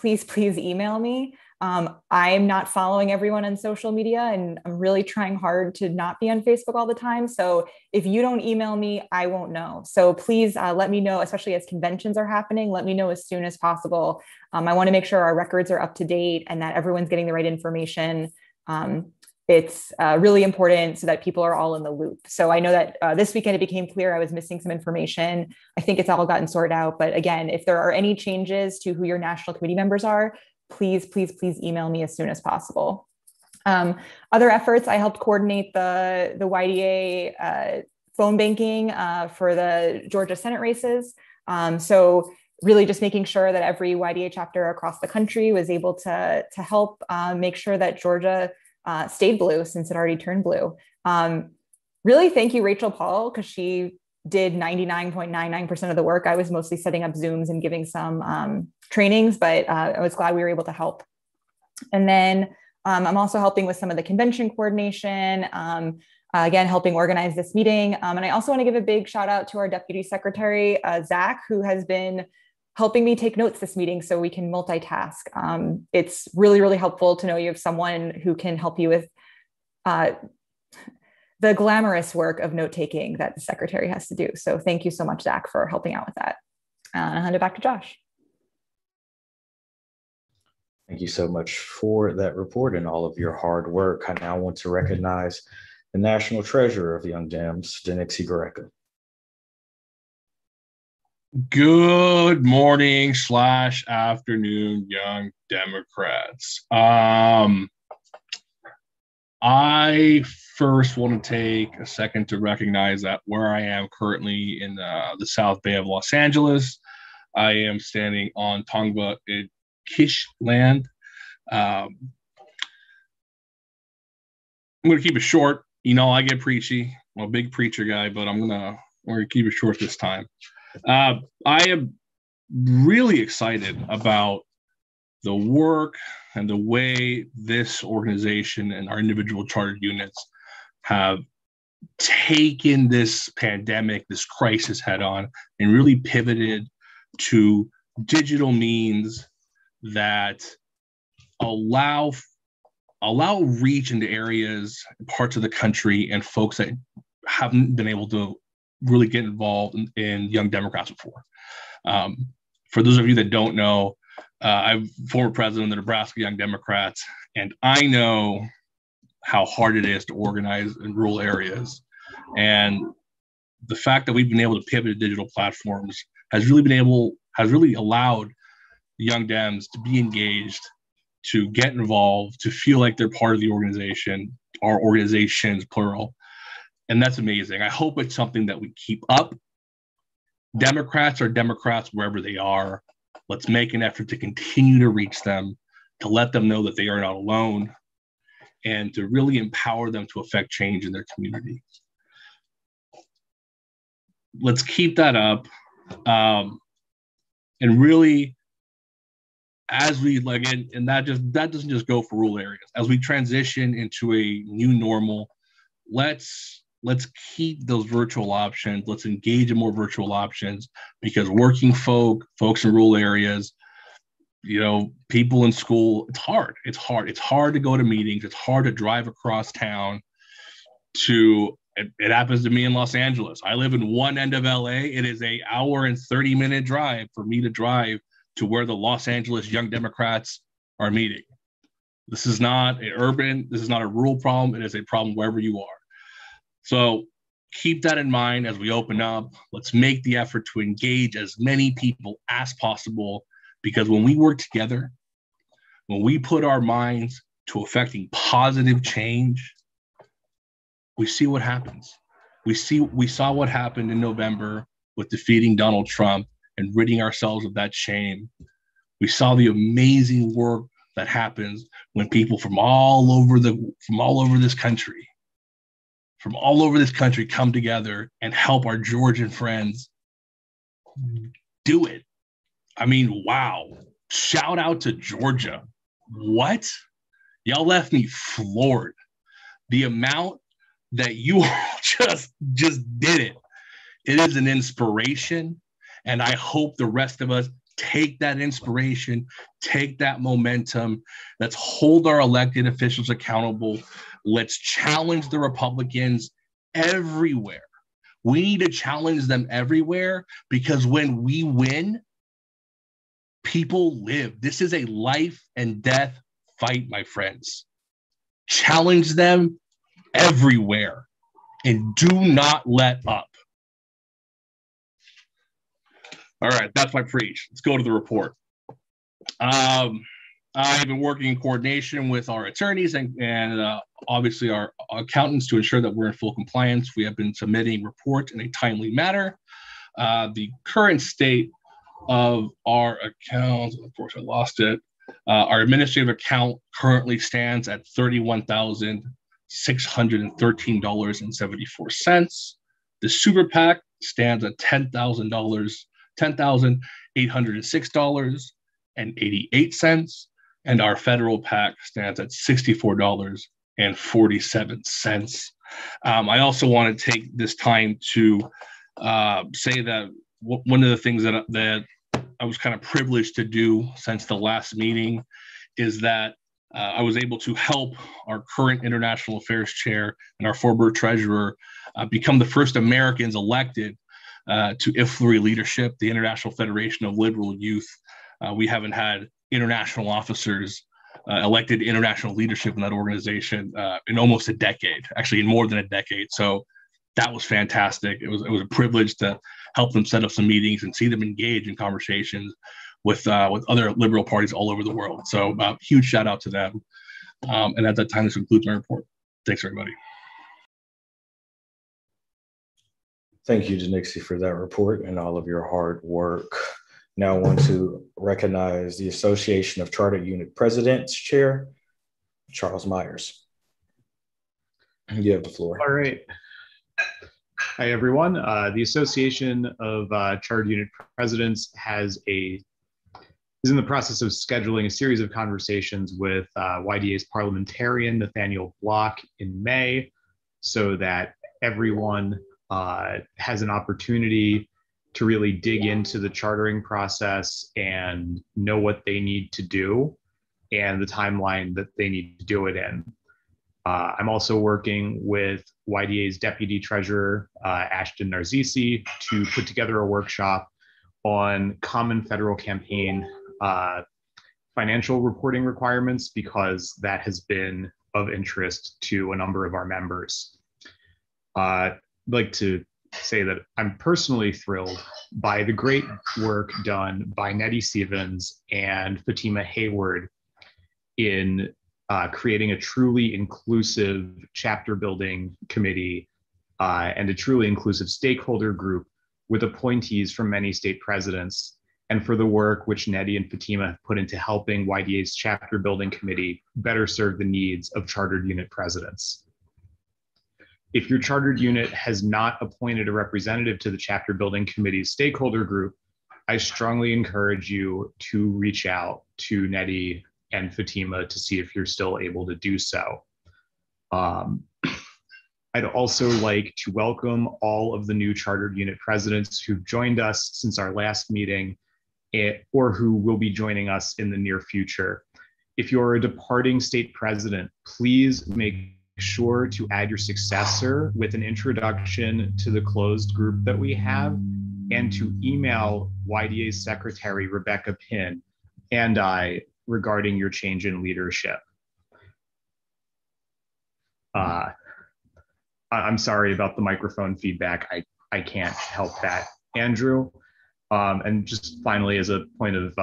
[SPEAKER 4] email me. I'm not following everyone on social media, and I'm really trying hard to not be on Facebook all the time. So if you don't email me, I won't know. So please let me know, especially as conventions are happening, let me know as soon as possible. I want to make sure our records are up to date and that everyone's getting the right information. It's really important so that people are all in the loop. So I know that this weekend it became clear I was missing some information. I think it's all gotten sorted out. But again, if there are any changes to who your national committee members are, please, please, please email me as soon as possible. Other efforts, I helped coordinate the YDA phone banking for the Georgia Senate races. So really just making sure that every YDA chapter across the country was able to help make sure that Georgia stayed blue since it already turned blue. Really, thank you, Rachel Paul, because she did 99.99% of the work. I was mostly setting up Zooms and giving some trainings, but I was glad we were able to help. And then I'm also helping with some of the convention coordination, again, helping organize this meeting. And I also want to give a big shout out to our Deputy Secretary, Zach, who has been helping me take notes this meeting so we can multitask. It's really, really helpful to know you have someone who can help you with the glamorous work of note-taking that the secretary has to do. So thank you so much, Zach, for helping out with that. I'll hand it back to Josh.
[SPEAKER 14] Thank you so much for that report and all of your hard work. I now want to recognize the National Treasurer of Young Dems, Denixie Greca.
[SPEAKER 6] Good morning / afternoon, Young Democrats. I first want to take a second to recognize that where I am currently in the South Bay of Los Angeles, I am standing on Tongva Kish land. I'm going to keep it short. You know, I get preachy. I'm a big preacher guy, but we're going to keep it short this time. I am really excited about the work and the way this organization and our individual chartered units have taken this pandemic, this crisis head on, and really pivoted to digital means that allow reach into areas, parts of the country, and folks that haven't been able to really get involved in Young Democrats before. For those of you that don't know, I'm former president of the Nebraska Young Democrats, and I know how hard it is to organize in rural areas. And the fact that we've been able to pivot to digital platforms has really allowed Young Dems to be engaged, to get involved, to feel like they're part of the organization, our organizations, plural. And that's amazing. I hope it's something that we keep up. Democrats are Democrats wherever they are. Let's make an effort to continue to reach them, to let them know that they are not alone, and to really empower them to affect change in their community. Let's keep that up. And really, as we and that doesn't just go for rural areas. As we transition into a new normal, let's keep those virtual options. Let's engage in more virtual options, because working folks in rural areas, people in school, it's hard. It's hard to go to meetings. It's hard to drive across town it happens to me in Los Angeles. I live in one end of LA. It is an hour and 30-minute drive for me to drive to where the Los Angeles Young Democrats are meeting. This is not this is not a rural problem. It is a problem wherever you are. So keep that in mind as we open up. Let's make the effort to engage as many people as possible, because when we work together, when we put our minds to affecting positive change, we see what happens. We saw what happened in November with defeating Donald Trump and ridding ourselves of that shame. We saw the amazing work that happens when people from all over this country come together and help our Georgian friends do it. I mean, wow. Shout out to Georgia. What? Y'all left me floored. The amount that you just did it. It is an inspiration. And I hope the rest of us take that inspiration, take that momentum. Let's hold our elected officials accountable. Let's challenge the Republicans everywhere. We need to challenge them everywhere, because when we win, people live. This is a life and death fight, my friends. Challenge them everywhere and do not let up. All right, that's my preach. Let's go to the report. I've been working in coordination with our attorneys and obviously our accountants to ensure that we're in full compliance. We have been submitting reports in a timely manner. The current state of our account, of course I lost it. Our administrative account currently stands at $31,613.74. The super PAC stands at $10,806.88, and our federal PAC stands at $64.47. I also want to take this time to say that one of the things that I was kind of privileged to do since the last meeting is that I was able to help our current international affairs chair and our former treasurer become the first Americans elected to IFLRI leadership, the International Federation of Liberal Youth. We haven't had international officers elected international leadership in that organization in almost a decade, actually in more than a decade. So that was fantastic. It was a privilege to help them set up some meetings and see them engage in conversations with other liberal parties all over the world. So huge shout out to them. And at that time, this concludes my report. Thanks, everybody.
[SPEAKER 14] Thank you, Denixie, for that report and all of your hard work. Now I want to recognize the Association of Charter Unit Presidents Chair, Charles Myers. You have the floor.
[SPEAKER 21] All right. Hi, everyone. The Association of Charter Unit Presidents is in the process of scheduling a series of conversations with YDA's parliamentarian, Nathaniel Block, in May, so that everyone has an opportunity to really dig into the chartering process and know what they need to do and the timeline that they need to do it in. I'm also working with YDA's Deputy Treasurer, Ashton Narzisi, to put together a workshop on common federal campaign financial reporting requirements, because that has been of interest to a number of our members. I'd like to say that I'm personally thrilled by the great work done by Nettie Stevens and Fatima Hayward in creating a truly inclusive chapter building committee and a truly inclusive stakeholder group with appointees from many state presidents, and for the work which Nettie and Fatima have put into helping YDA's chapter building committee better serve the needs of chartered unit presidents. If your chartered unit has not appointed a representative to the chapter building committee's stakeholder group, I strongly encourage you to reach out to Nettie and Fatima to see if you're still able to do so. I'd also like to welcome all of the new chartered unit presidents who've joined us since our last meeting or who will be joining us in the near future. If you're a departing state president, please make sure to add your successor with an introduction to the closed group that we have, and to email YDA's secretary, Rebecca Pinn, and I regarding your change in leadership. I'm sorry about the microphone feedback. I can't help that, Andrew. And just finally, as a point of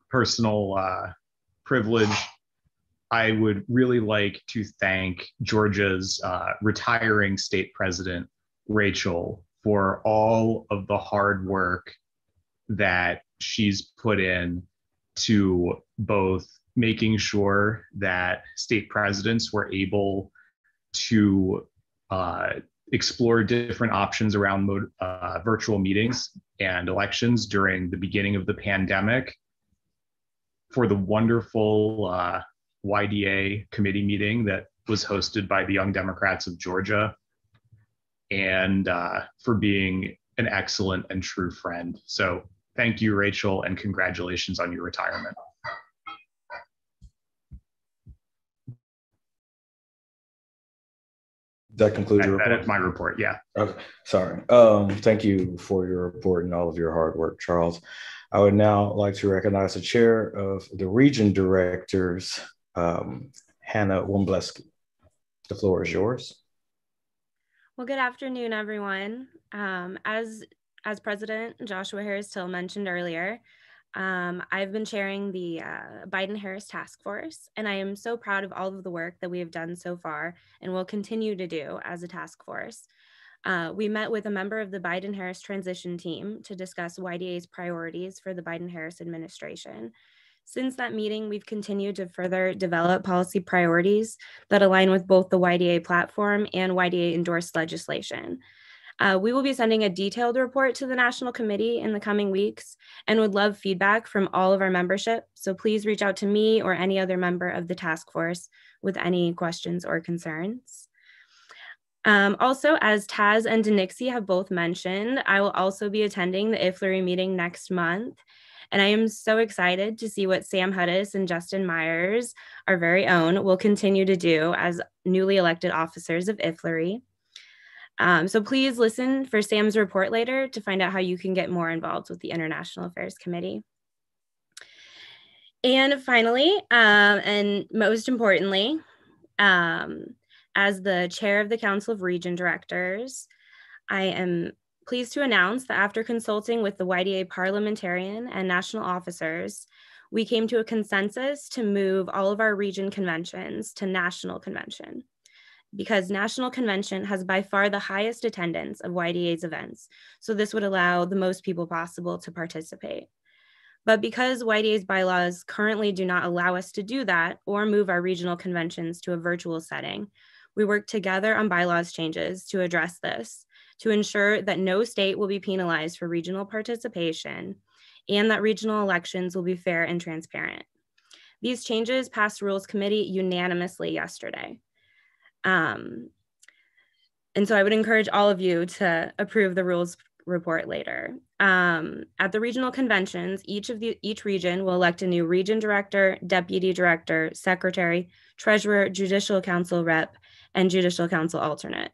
[SPEAKER 21] personal privilege, I would really like to thank Georgia's retiring state president, Rachel, for all of the hard work that she's put in to both making sure that state presidents were able to explore different options around virtual meetings and elections during the beginning of the pandemic, for the wonderful YDA committee meeting that was hosted by the Young Democrats of Georgia, and for being an excellent and true friend. So thank you, Rachel, and congratulations on your retirement.
[SPEAKER 14] That concludes your report?
[SPEAKER 21] That's my report, yeah.
[SPEAKER 14] Okay, sorry. Thank you for your report and all of your hard work, Charles. I would now like to recognize the chair of the region directors, Hannah Wombleski. The floor is yours.
[SPEAKER 11] Well, good afternoon, everyone. As President Joshua Harris-Till mentioned earlier, I've been chairing the Biden-Harris Task Force, and I am so proud of all of the work that we have done so far and will continue to do as a task force. We met with a member of the Biden-Harris transition team to discuss YDA's priorities for the Biden-Harris administration. Since that meeting, we've continued to further develop policy priorities that align with both the YDA platform and YDA-endorsed legislation. We will be sending a detailed report to the National Committee in the coming weeks and would love feedback from all of our membership. So please reach out to me or any other member of the task force with any questions or concerns. Also, as Taz and Denixie have both mentioned, I will also be attending the IFLRI meeting next month. And I am so excited to see what Sam Huddis and Justin Myers, our very own, will continue to do as newly elected officers of IFLRI. So please listen for Sam's report later to find out how you can get more involved with the International Affairs Committee. And finally, and most importantly, as the chair of the Council of Region Directors, I am pleased to announce that after consulting with the YDA parliamentarian and national officers, we came to a consensus to move all of our region conventions to national convention, because National Convention has by far the highest attendance of YDA's events. So this would allow the most people possible to participate. But because YDA's bylaws currently do not allow us to do that or move our regional conventions to a virtual setting, we worked together on bylaws changes to address this, to ensure that no state will be penalized for regional participation and that regional elections will be fair and transparent. These changes passed Rules Committee unanimously yesterday. And so I would encourage all of you to approve the rules report later. At the regional conventions, each region will elect a new region director, deputy director, secretary, treasurer, judicial council rep, and judicial council alternate.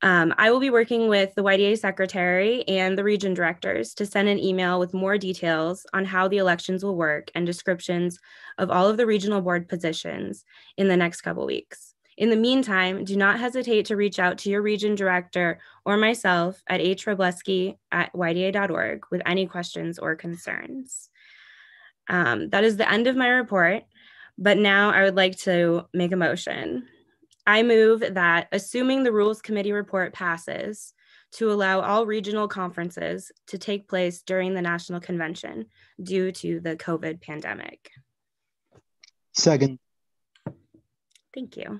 [SPEAKER 11] I will be working with the YDA secretary and the region directors to send an email with more details on how the elections will work and descriptions of all of the regional board positions in the next couple weeks. In the meantime, do not hesitate to reach out to your region director or myself at hrebleski@yda.org with any questions or concerns. That is the end of my report, but now I would like to make a motion. I move that, assuming the Rules Committee report passes, to allow all regional conferences to take place during the National Convention due to the COVID pandemic.
[SPEAKER 22] Second.
[SPEAKER 11] Thank you.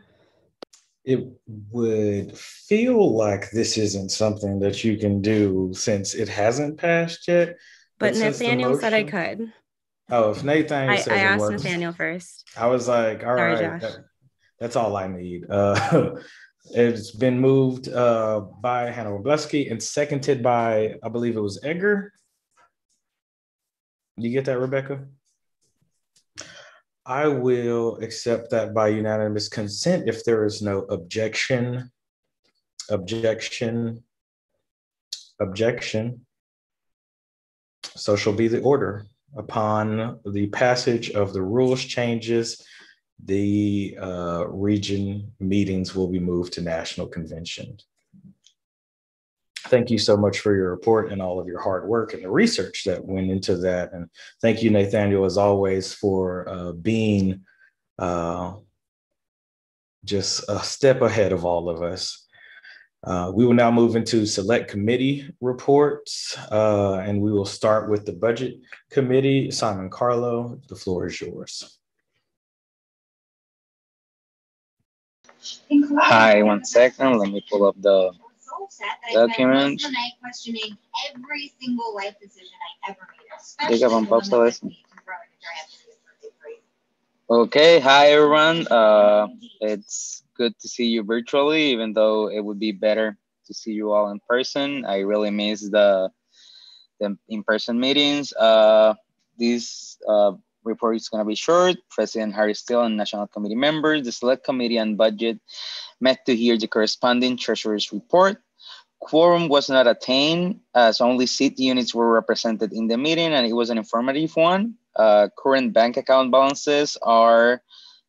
[SPEAKER 14] It would feel like this isn't something that you can do since it hasn't passed yet.
[SPEAKER 11] But Nathaniel said I could.
[SPEAKER 14] Oh, if Nathaniel says
[SPEAKER 11] I
[SPEAKER 14] it
[SPEAKER 11] asked
[SPEAKER 14] works,
[SPEAKER 11] Nathaniel first.
[SPEAKER 14] I was like, all
[SPEAKER 11] Sorry,
[SPEAKER 14] right,
[SPEAKER 11] Josh.
[SPEAKER 14] that's all I need. It's been moved by Hannah Wobleski and seconded by, I believe it was Edgar. You get that, Rebecca? I will accept that by unanimous consent if there is no objection. So shall be the order. Upon the passage of the rules changes, the region meetings will be moved to national convention. Thank you so much for your report and all of your hard work and the research that went into that. And thank you, Nathaniel, as always, for being just a step ahead of all of us. We will now move into select committee reports, and we will start with the budget committee. Simon Carlo, the floor is yours.
[SPEAKER 23] Hi, 1 second. Let me pull up the document. Okay, hi everyone. It's good to see you virtually, even though it would be better to see you all in person. I really miss the the in-person meetings. This report is going to be short. President Harry Steele and National Committee members, the Select Committee and Budget met to hear the corresponding Treasurer's report. Quorum was not attained, as only seat units were represented in the meeting, and it was an informative one. Current bank account balances are,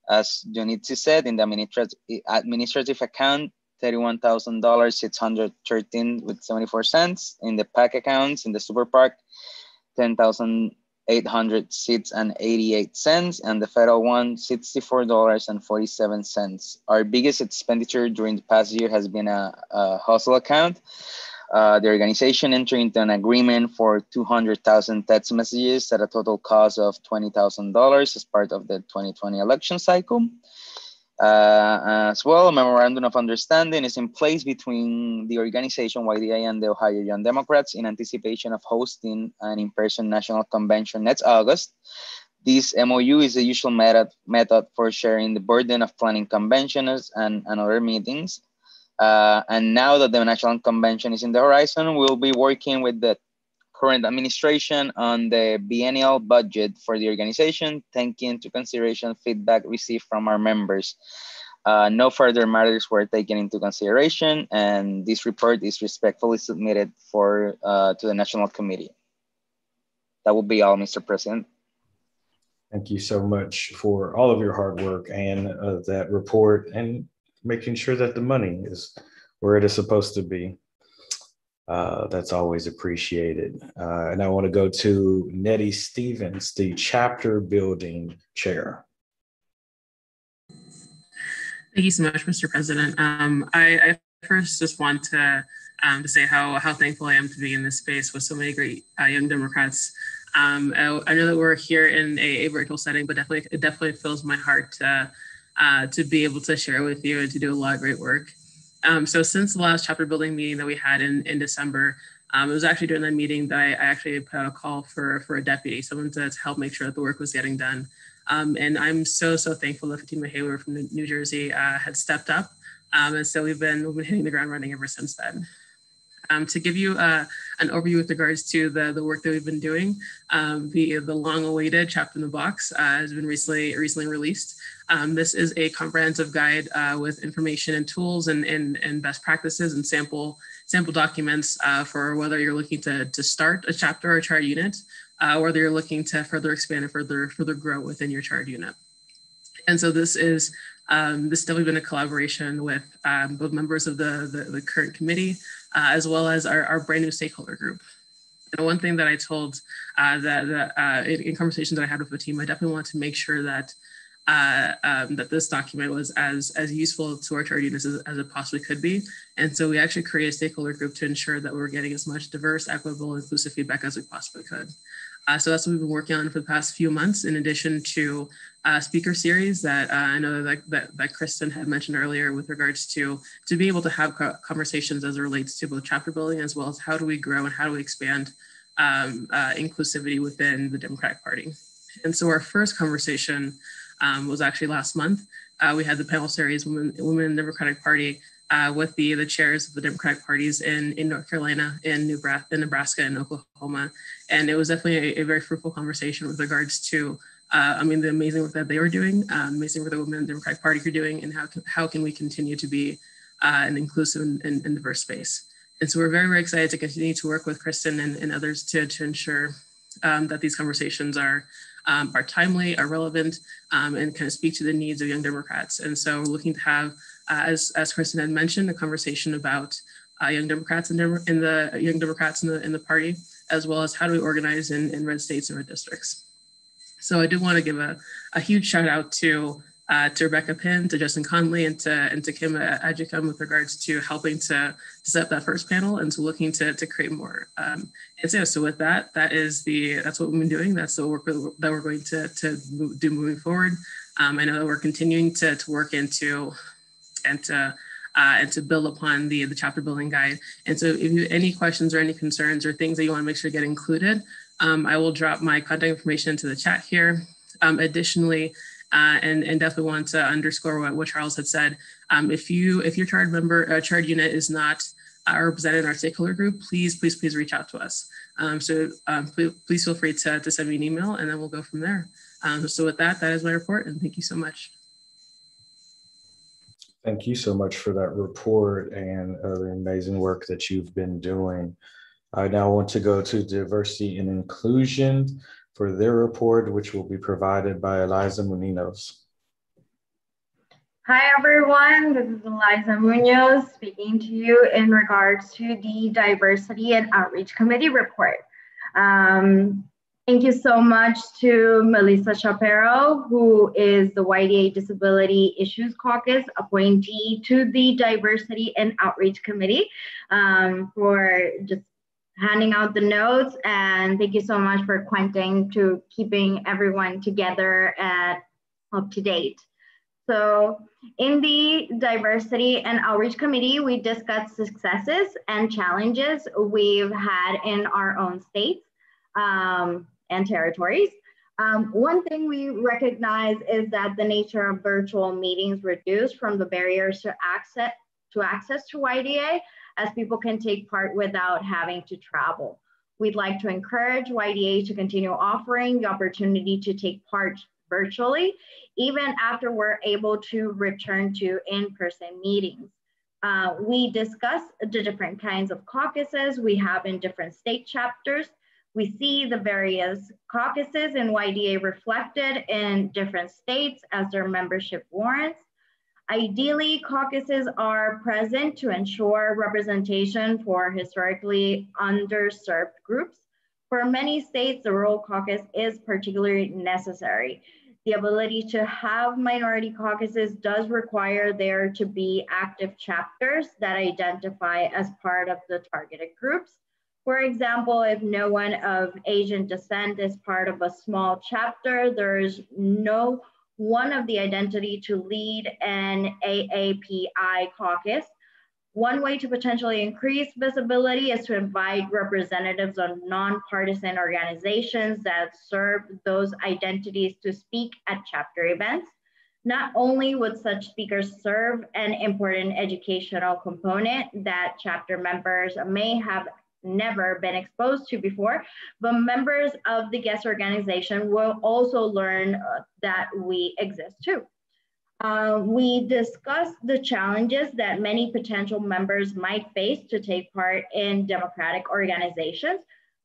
[SPEAKER 23] as Jonitsi said, in the administrative account, $31,613.74. In the PAC accounts, in the Super PAC, 10,800 seats and 88 cents, and the federal one, $64.47. Our biggest expenditure during the past year has been a hustle account. The organization entered into an agreement for 200,000 text messages at a total cost of $20,000 as part of the 2020 election cycle. As well, a memorandum of understanding is in place between the organization YDA and the Ohio Young Democrats in anticipation of hosting an in-person national convention next August. This MOU is the usual method for sharing the burden of planning conventions and other meetings. And now that the national convention is in the horizon, we'll be working with the current administration on the biennial budget for the organization, taking into consideration feedback received from our members. No further matters were taken into consideration, and this report is respectfully submitted to the National Committee. That will be all, Mr. President.
[SPEAKER 14] Thank you so much for all of your hard work and that report and making sure that the money is where it is supposed to be. That's always appreciated. And I want to go to Nettie Stevens, the chapter building chair.
[SPEAKER 1] Thank you so much, Mr. President. I first just want to say how thankful I am to be in this space with so many great young Democrats. I know that we're here in a virtual setting, but it definitely fills my heart to be able to share with you and to do a lot of great work. So since the last chapter building meeting that we had in December, it was actually during that meeting that I actually put out a call for a deputy, someone to help make sure that the work was getting done. And I'm so thankful that Fatima Hayward from New Jersey had stepped up. And so we've been hitting the ground running ever since then. To give you an overview with regards to the work that we've been doing, the long-awaited Chapter in the Box has been recently released. This is a comprehensive guide with information and tools and best practices and sample documents for whether you're looking to start a chapter or a charter unit, whether you're looking to further expand and further grow within your charter unit. And so this is definitely been a collaboration with both members of the current committee, as well as our brand new stakeholder group. And one thing that I told in conversations that I had with the team, I definitely want to make sure that that this document was as useful to our charter units as it possibly could be. And so we actually created a stakeholder group to ensure that we're getting as much diverse, equitable, inclusive feedback as we possibly could. So that's what we've been working on for the past few months, in addition to speaker series that I know that Kristen had mentioned earlier with regards to be able to have conversations as it relates to both chapter building, as well as how do we grow and how do we expand inclusivity within the Democratic Party. And so our first conversation was actually last month. We had the panel series, Women in the Democratic Party, with the chairs of the Democratic parties in North Carolina, in Nebraska, and Oklahoma. And it was definitely a very fruitful conversation with regards to, the amazing work that they were doing, amazing work that Women in the Democratic Party are doing, and how can we continue to be an inclusive and diverse space. And so we're very, very excited to continue to work with Kristen and others to ensure that these conversations are timely, are relevant, and kind of speak to the needs of young Democrats. And so we're looking to have, as Kristen had mentioned, a conversation about young Democrats in the young Democrats in the party, as well as how do we organize in red states and red districts. So I do want to give a huge shout out to Rebecca Pinn, to Justin Conley, and to Kim Adjicum with regards to helping to set up that first panel and to looking to create more. And so with that's what we've been doing. That's the work that we're going to do moving forward. I know that we're continuing to work into and to build upon the chapter building guide. And so if you have any questions or any concerns or things that you want to make sure get included, I will drop my contact information into the chat here. Additionally, and definitely want to underscore what Charles had said. If your charter unit is not represented in our stakeholder group, please reach out to us. Please feel free to send me an email, and then we'll go from there. So with that is my report, and thank you so much.
[SPEAKER 14] Thank you so much for that report and the amazing work that you've been doing. I now want to go to diversity and inclusion for their report, which will be provided by Eliza Munoz.
[SPEAKER 8] Hi, everyone. This is Eliza Munoz speaking to you in regards to the Diversity and Outreach Committee report. Thank you so much to Melissa Shapiro, who is the YDA Disability Issues Caucus appointee to the Diversity and Outreach Committee, for just handing out the notes. And thank you so much for Quentin to keeping everyone together and up to date. So in the Diversity and Outreach Committee, we discussed successes and challenges we've had in our own states and territories. One thing we recognize is that the nature of virtual meetings reduced from the barriers to access to YDA, as people can take part without having to travel. We'd like to encourage YDA to continue offering the opportunity to take part virtually, even after we're able to return to in-person meetings. We discussed the different kinds of caucuses we have in different state chapters. We see the various caucuses in YDA reflected in different states as their membership warrants. Ideally, caucuses are present to ensure representation for historically underserved groups. For many states, the rural caucus is particularly necessary. The ability to have minority caucuses does require there to be active chapters that identify as part of the targeted groups. For example, if no one of Asian descent is part of a small chapter, there is no one of the identity to lead an AAPI caucus. One way to potentially increase visibility is to invite representatives of nonpartisan organizations that serve those identities to speak at chapter events. Not only would such speakers serve an important educational component that chapter members may have never been exposed to before, but members of the guest organization will also learn that we exist too. We discussed the challenges that many potential members might face to take part in democratic organizations.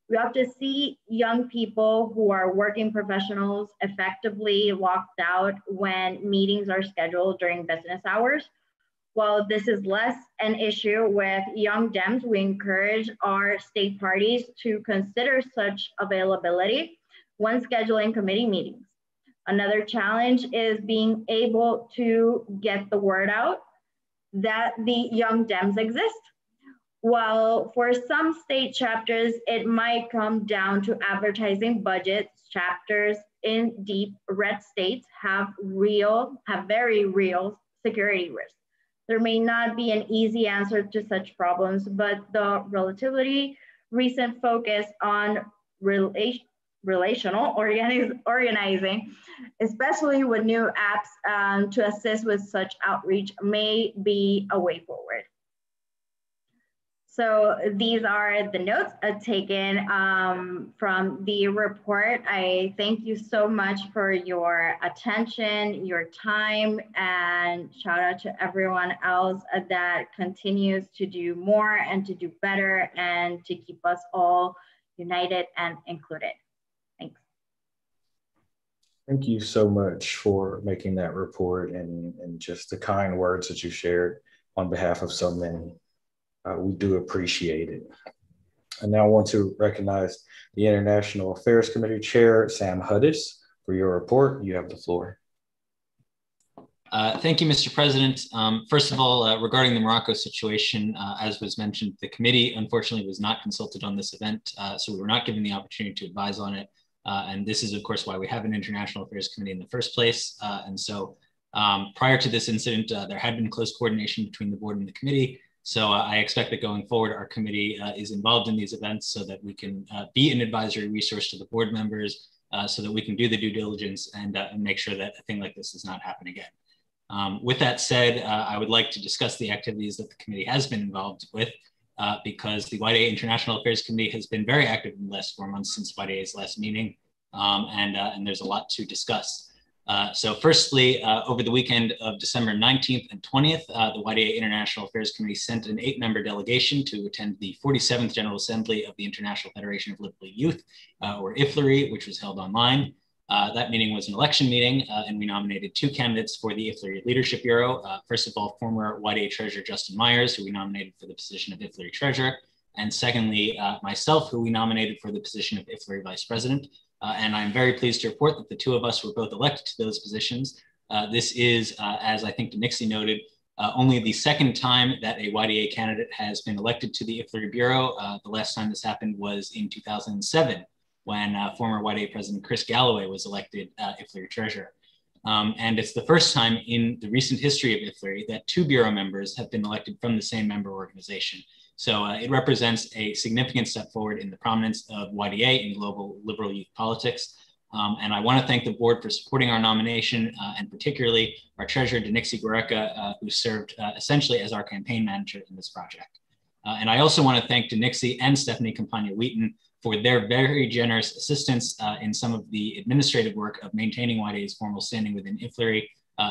[SPEAKER 8] We often see young people who are working professionals effectively locked out when meetings are scheduled during business hours. While this is less an issue with young Dems, we encourage our state parties to consider such availability when scheduling committee meetings. Another challenge is being able to get the word out that the young Dems exist. While for some state chapters, it might come down to advertising budgets, chapters in deep red states have very real security risks. There may not be an easy answer to such problems, but the relatively recent focus on relational organizing, especially with new apps to assist with such outreach, may be a way forward. So these are the notes taken from the report. I thank you so much for your attention, your time, and shout out to everyone else that continues to do more and to do better and to keep us all united and included. Thanks.
[SPEAKER 14] Thank you so much for making that report and just the kind words that you shared on behalf of so many. We do appreciate it. I now want to recognize the International Affairs Committee Chair, Sam Huddis, for your report. You have the floor.
[SPEAKER 9] Thank you, Mr. President. First of all, regarding the Morocco situation, as was mentioned, the committee unfortunately was not consulted on this event, so we were not given the opportunity to advise on it. And this is, of course, why we have an International Affairs Committee in the first place. And so prior to this incident, there had been close coordination between the board and the committee. So I expect that going forward, our committee is involved in these events so that we can be an advisory resource to the board members so that we can do the due diligence and make sure that a thing like this does not happen again. With that said, I would like to discuss the activities that the committee has been involved with. because the YDA International Affairs Committee has been very active in the last 4 months since YDA's last meeting, and there's a lot to discuss. So firstly, over the weekend of December 19th and 20th, the YDA International Affairs Committee sent an 8-member delegation to attend the 47th General Assembly of the International Federation of Liberal Youth, or IFLRI, which was held online. That meeting was an election meeting, and we nominated 2 candidates for the IFLRI Leadership Bureau. First of all, former YDA Treasurer Justin Myers, who we nominated for the position of IFLRI Treasurer, and secondly, myself, who we nominated for the position of IFLRI Vice President. And I'm very pleased to report that the 2 of us were both elected to those positions. This is, as I think Nixie noted, only the 2nd time that a YDA candidate has been elected to the IFLRI Bureau. The last time this happened was in 2007, when former YDA President Chris Galloway was elected IFLRI Treasurer. And it's the first time in the recent history of IFLRI that 2 Bureau members have been elected from the same member organization. So it represents a significant step forward in the prominence of YDA in global liberal youth politics. And I want to thank the board for supporting our nomination, and particularly our treasurer, Nixie Guerreca, who served essentially as our campaign manager in this project. And I also want to thank Nixie and Stephanie Campagna-Wheaton for their very generous assistance in some of the administrative work of maintaining YDA's formal standing within IFLRI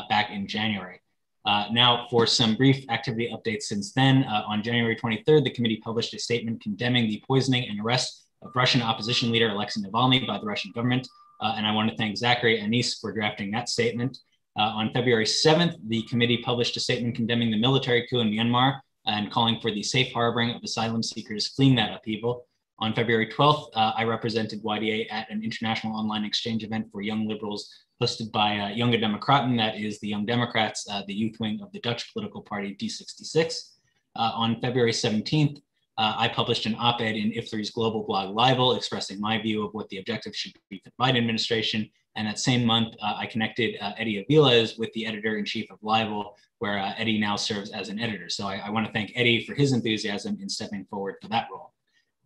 [SPEAKER 9] back in January. Now, for some brief activity updates since then, on January 23rd, the committee published a statement condemning the poisoning and arrest of Russian opposition leader Alexei Navalny by the Russian government. And I want to thank Zachary Anis for drafting that statement. On February 7th, the committee published a statement condemning the military coup in Myanmar and calling for the safe harboring of asylum seekers fleeing that upheaval. On February 12th, I represented YDA at an international online exchange event for young liberals hosted by Jonge Democraten, that is the Young Democrats, the youth wing of the Dutch political party D66. On February 17th, I published an op-ed in IFLRI's global blog Libel expressing my view of what the objective should be for the Biden administration. And that same month, I connected Eddie Aviles with the editor-in-chief of Libel, where Eddie now serves as an editor. So I want to thank Eddie for his enthusiasm in stepping forward for that role.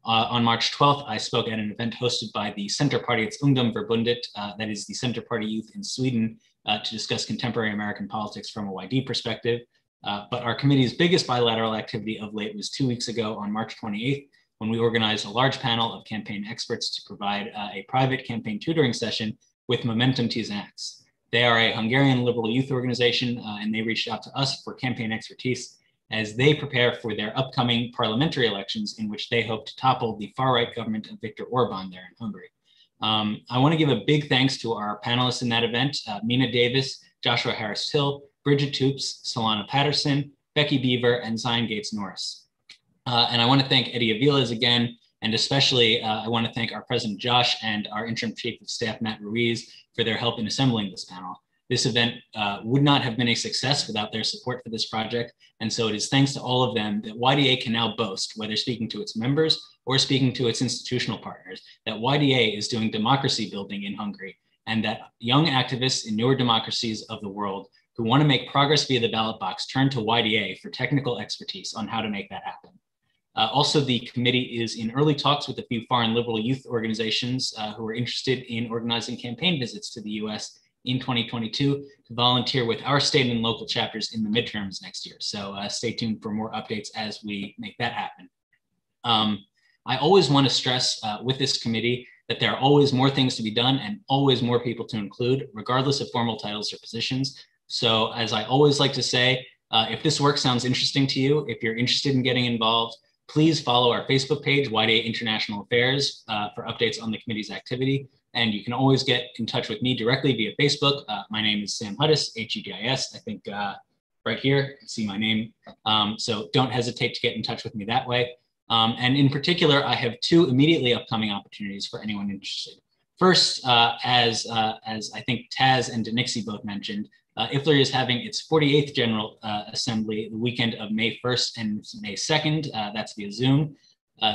[SPEAKER 9] On March 12th, I spoke at an event hosted by the Centerpartiets Ungdomsförbundet, that is the Center Party Youth in Sweden, to discuss contemporary American politics from a YD perspective. But our committee's biggest bilateral activity of late was 2 weeks ago on March 28th, when we organized a large panel of campaign experts to provide a private campaign tutoring session with Momentum Tiznax. They are a Hungarian liberal youth organization, and they reached out to us for campaign expertise as they prepare for their upcoming parliamentary elections in which they hope to topple the far-right government of Viktor Orban there in Hungary. I want to give a big thanks to our panelists in that event, Mina Davis, Joshua Harris-Hill, Bridget Toops, Solana Patterson, Becky Beaver, and Zion Gates Norris. And I want to thank Eddie Aviles again, and especially I want to thank our president Josh and our interim chief of staff Matt Ruiz for their help in assembling this panel. This event would not have been a success without their support for this project. And so it is thanks to all of them that YDA can now boast, whether speaking to its members or speaking to its institutional partners, that YDA is doing democracy building in Hungary, and that young activists in newer democracies of the world who want to make progress via the ballot box turn to YDA for technical expertise on how to make that happen. Also, the committee is in early talks with a few foreign liberal youth organizations who are interested in organizing campaign visits to the US in 2022 to volunteer with our state and local chapters in the midterms next year. So stay tuned for more updates as we make that happen. I always want to stress with this committee that there are always more things to be done and always more people to include, regardless of formal titles or positions. So as I always like to say, if this work sounds interesting to you, if you're interested in getting involved, please follow our Facebook page, YDA International Affairs, for updates on the committee's activity. And you can always get in touch with me directly via Facebook. My name is Sam Hudis, H-U-D-I-S. I think right here, you can see my name. So don't hesitate to get in touch with me that way. And in particular, I have 2 immediately upcoming opportunities for anyone interested. First, as I think Taz and Denixie both mentioned, IFLRI is having its 48th General Assembly the weekend of May 1st and May 2nd. That's via Zoom.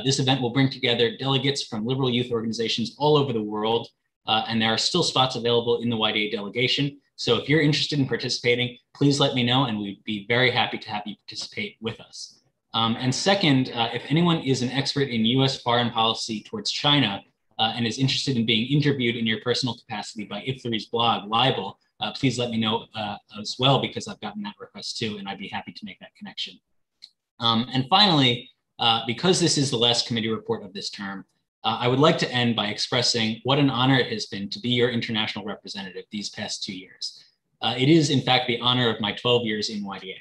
[SPEAKER 9] This event will bring together delegates from liberal youth organizations all over the world, and there are still spots available in the YDA delegation. So if you're interested in participating, please let me know, and we'd be very happy to have you participate with us. And second, if anyone is an expert in US foreign policy towards China and is interested in being interviewed in your personal capacity by IFLRI's blog, Libel, please let me know as well, because I've gotten that request too, and I'd be happy to make that connection. And finally, Because this is the last committee report of this term, I would like to end by expressing what an honor it has been to be your international representative these past 2 years. It is, in fact, the honor of my 12 years in YDA.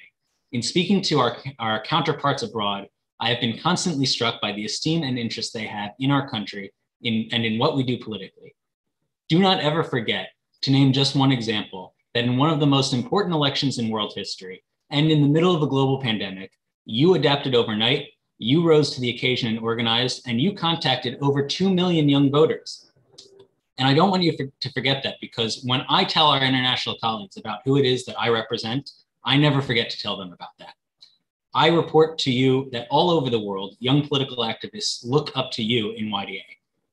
[SPEAKER 9] In speaking to our counterparts abroad, I have been constantly struck by the esteem and interest they have in our country and in what we do politically. Do not ever forget, to name just one example, that in one of the most important elections in world history, and in the middle of a global pandemic, you adapted overnight, you rose to the occasion and organized, and you contacted over 2 million young voters. And I don't want you to forget that, because when I tell our international colleagues about who it is that I represent, I never forget to tell them about that. I report to you that all over the world, young political activists look up to you in YDA.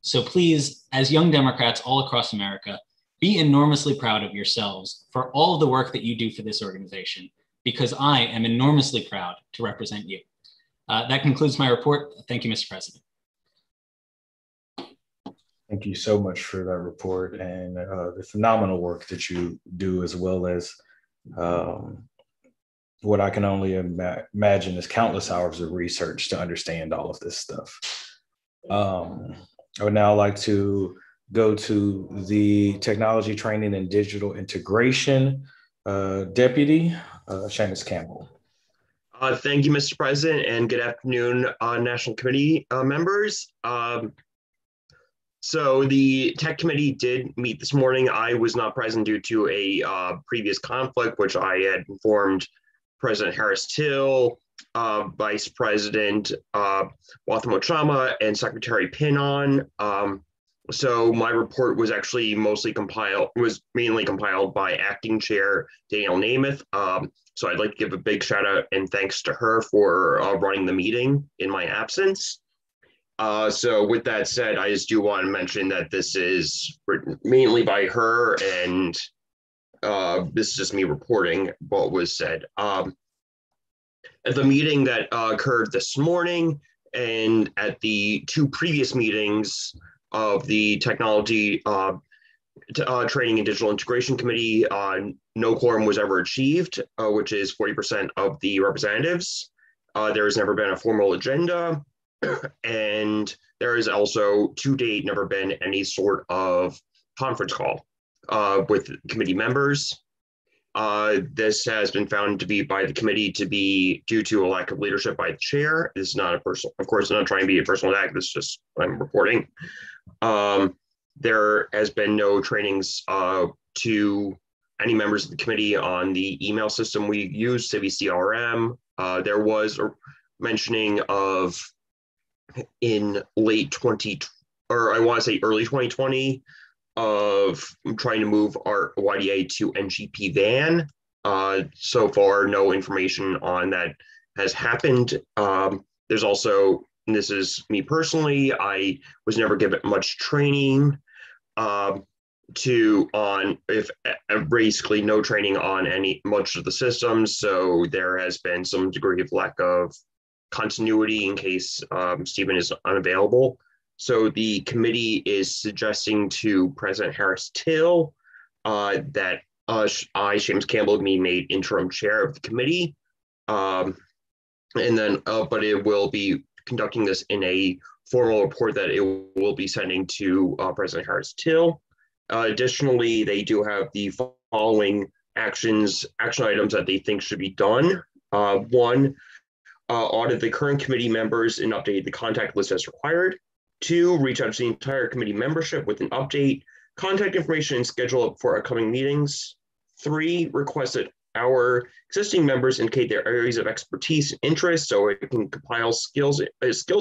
[SPEAKER 9] So please, as young Democrats all across America, be enormously proud of yourselves for all of the work that you do for this organization, because I am enormously proud to represent you. That concludes my report. Thank you, Mr. President.
[SPEAKER 14] Thank you so much for that report and the phenomenal work that you do, as well as what I can only imagine is countless hours of research to understand all of this stuff. I would now like to go to the Technology Training and Digital Integration Deputy, Seamus Campbell.
[SPEAKER 2] Thank you, Mr. President, and good afternoon, National Committee members. So the Tech Committee did meet this morning. I was not present due to a previous conflict, which I had informed President Harris-Till, Vice President Wathum-Ocama, and Secretary Pin on. So my report was actually mainly compiled by Acting Chair Daniel Namath. So I'd like to give a big shout out and thanks to her for running the meeting in my absence. So with that said, I just do want to mention that this is written mainly by her, and this is just me reporting what was said. At the meeting that occurred this morning and at the 2 previous meetings of the Technology Training and Digital Integration Committee, no quorum was ever achieved, which is 40% of the representatives. There has never been a formal agenda, and there has also to date never been any sort of conference call with committee members. This has been found to be by the committee to be due to a lack of leadership by the chair. This is not a personal, of course, I'm not trying to be a personal attack, this is just what I'm reporting. There has been no trainings to any members of the committee on the email system we use, Civi CRM. There was a mentioning of in late early 2020 of trying to move our YDA to NGP van. So far, no information on that has happened. There's also, and this is me personally, I was never given much training basically no training on much of the systems. So there has been some degree of lack of continuity in case Stephen is unavailable. So the committee is suggesting to President Harris-Till that I, Seamus Campbell, be made interim chair of the committee. And then, but it will be conducting this in a formal report that it will be sending to President Harris-Till. Additionally, they do have the following action items that they think should be done. One, audit the current committee members and update the contact list as required. 2, reach out to the entire committee membership with an update, contact information, and schedule for upcoming meetings. 3, request that our existing members indicate their areas of expertise and interest so it can compile skills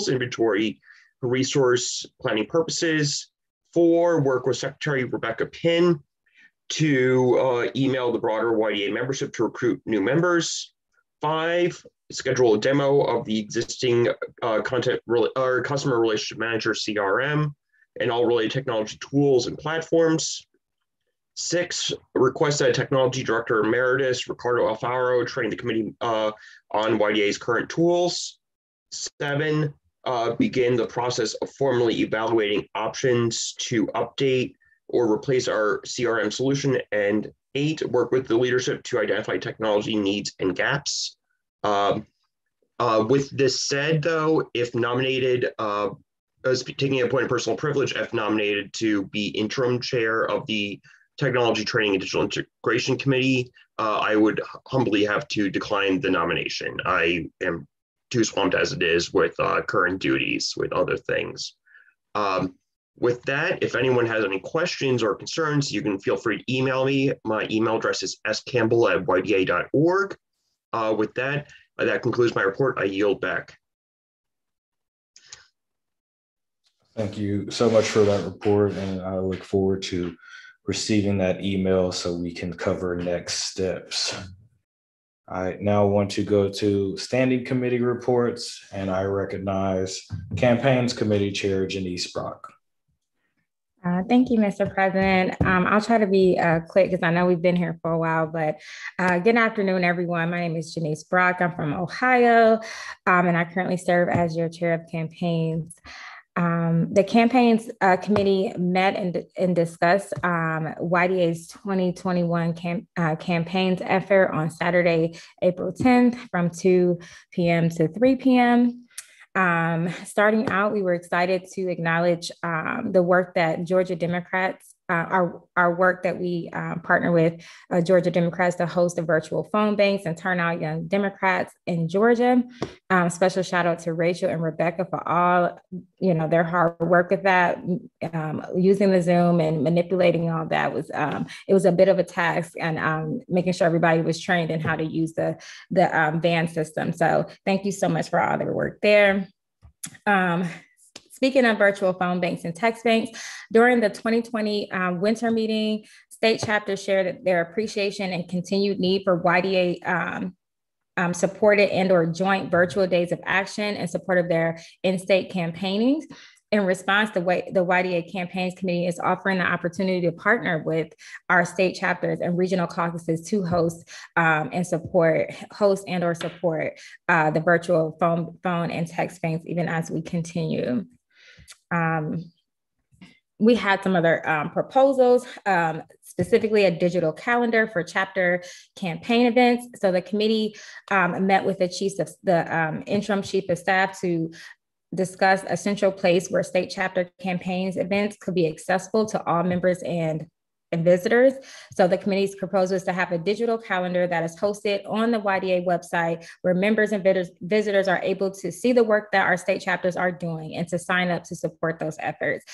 [SPEAKER 2] inventory for resource planning purposes. 4, work with Secretary Rebecca Pin to email the broader YDA membership to recruit new members. 5, schedule a demo of the existing customer relationship manager CRM and all related technology tools and platforms. 6, request that technology director emeritus Ricardo Alfaro train the committee on YDA's current tools. 7, begin the process of formally evaluating options to update or replace our CRM solution. And 8, work with the leadership to identify technology needs and gaps. With this said, though, if nominated, as taking a point of personal privilege, if nominated to be interim chair of the Technology Training and Digital Integration Committee, I would humbly have to decline the nomination. I am too swamped as it is with current duties, with other things. With that, if anyone has any questions or concerns, you can feel free to email me. My email address is scampbell@yda.org. With that, that concludes my report. I yield back.
[SPEAKER 14] Thank you so much for that report, and I look forward to receiving that email so we can cover next steps. I now want to go to standing committee reports, and I recognize Campaigns Committee Chair Janice Brock.
[SPEAKER 13] Thank you, Mr. President. I'll try to be quick because I know we've been here for a while, but good afternoon, everyone. My name is Janice Brock. I'm from Ohio, and I currently serve as your chair of campaigns. The campaigns committee met and discussed YDA's 2021 campaigns effort on Saturday, April 10th from 2 p.m. to 3 p.m. Starting out, we were excited to acknowledge the work that Georgia Democrats, our work that we partner with Georgia Democrats to host the virtual phone banks and turn out young Democrats in Georgia. Special shout out to Rachel and Rebecca for all, their hard work with that. Using the Zoom and manipulating all that was, it was a bit of a task, and making sure everybody was trained in how to use the van system. So thank you so much for all their work there. Speaking of virtual phone banks and text banks, during the 2020 winter meeting, state chapters shared their appreciation and continued need for YDA supported and or joint virtual days of action in support of their in-state campaigning. In response, the YDA Campaigns Committee is offering the opportunity to partner with our state chapters and regional caucuses to host and or support the virtual phone and text banks, even as we continue. We had some other proposals, specifically a digital calendar for chapter campaign events. So the committee met with the interim chief of staff to discuss a central place where state chapter campaigns events could be accessible to all members and visitors. So the committee's proposal is to have a digital calendar that is hosted on the YDA website where members and visitors are able to see the work that our state chapters are doing and to sign up to support those efforts.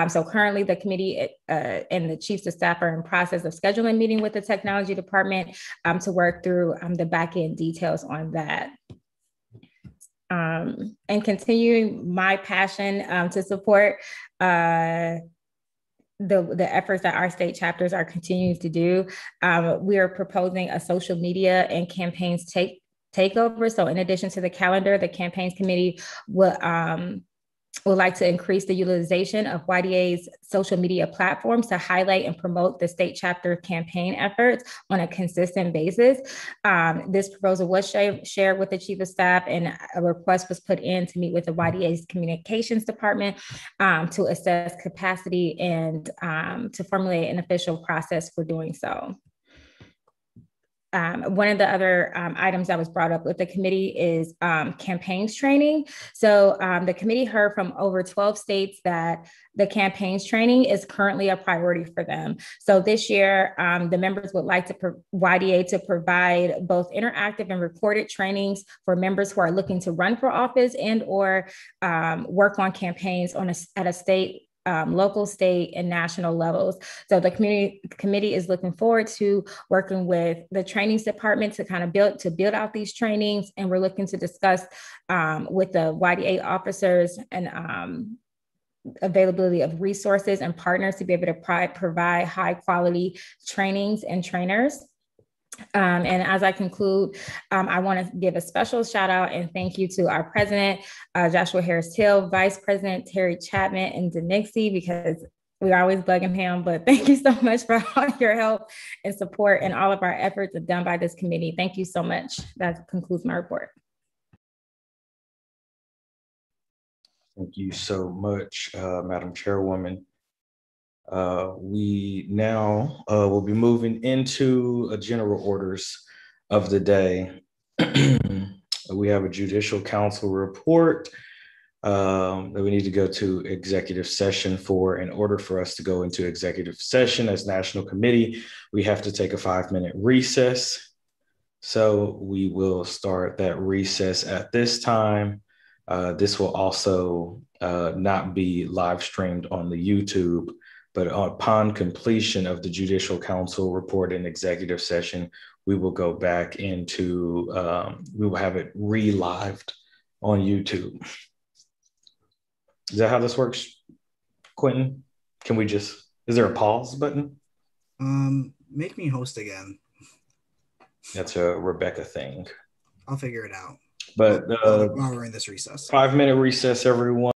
[SPEAKER 13] So currently the committee and the chiefs of staff are in process of scheduling a meeting with the technology department to work through the back end details on that. And continuing my passion to support the efforts that our state chapters are continuing to do, we are proposing a social media and campaigns takeover. So in addition to the calendar, the campaigns committee would like to increase the utilization of YDA's social media platforms to highlight and promote the state chapter campaign efforts on a consistent basis. This proposal was shared with the chief of staff, and a request was put in to meet with the YDA's communications department to assess capacity and to formulate an official process for doing so. One of the other items that was brought up with the committee is campaigns training. So the committee heard from over 12 states that the campaigns training is currently a priority for them. So this year, the members would like YDA to provide both interactive and recorded trainings for members who are looking to run for office and or work on campaigns at a state, local, state, and national levels. So the committee is looking forward to working with the trainings department to kind of build out these trainings. And we're looking to discuss with the YDA officers and availability of resources and partners to be able to provide high quality trainings and trainers. And as I conclude, I want to give a special shout out and thank you to our president, Joshua Harris-Hill, Vice President Terry Chapman, and DeNixie, because we're always bugging him, but thank you so much for all your help and support, and all of our efforts are done by this committee. Thank you so much. That concludes my report.
[SPEAKER 14] Thank you so much, Madam Chairwoman. We now will be moving into general orders of the day. We have a judicial council report that we need to go to executive session for. In order for us to go into executive session as National Committee, we have to take a 5-minute recess. So we will start that recess at this time. This will also not be live streamed on the YouTube, but upon completion of the Judicial Council report and executive session, we will go back into, we will have it re-lived on YouTube. Is that how this works, Quentin? Can we just, is there a pause button?
[SPEAKER 3] Make me host again.
[SPEAKER 14] That's a Rebecca thing.
[SPEAKER 3] I'll figure it out.
[SPEAKER 14] But
[SPEAKER 3] while we're in this recess.
[SPEAKER 14] 5-minute recess, everyone.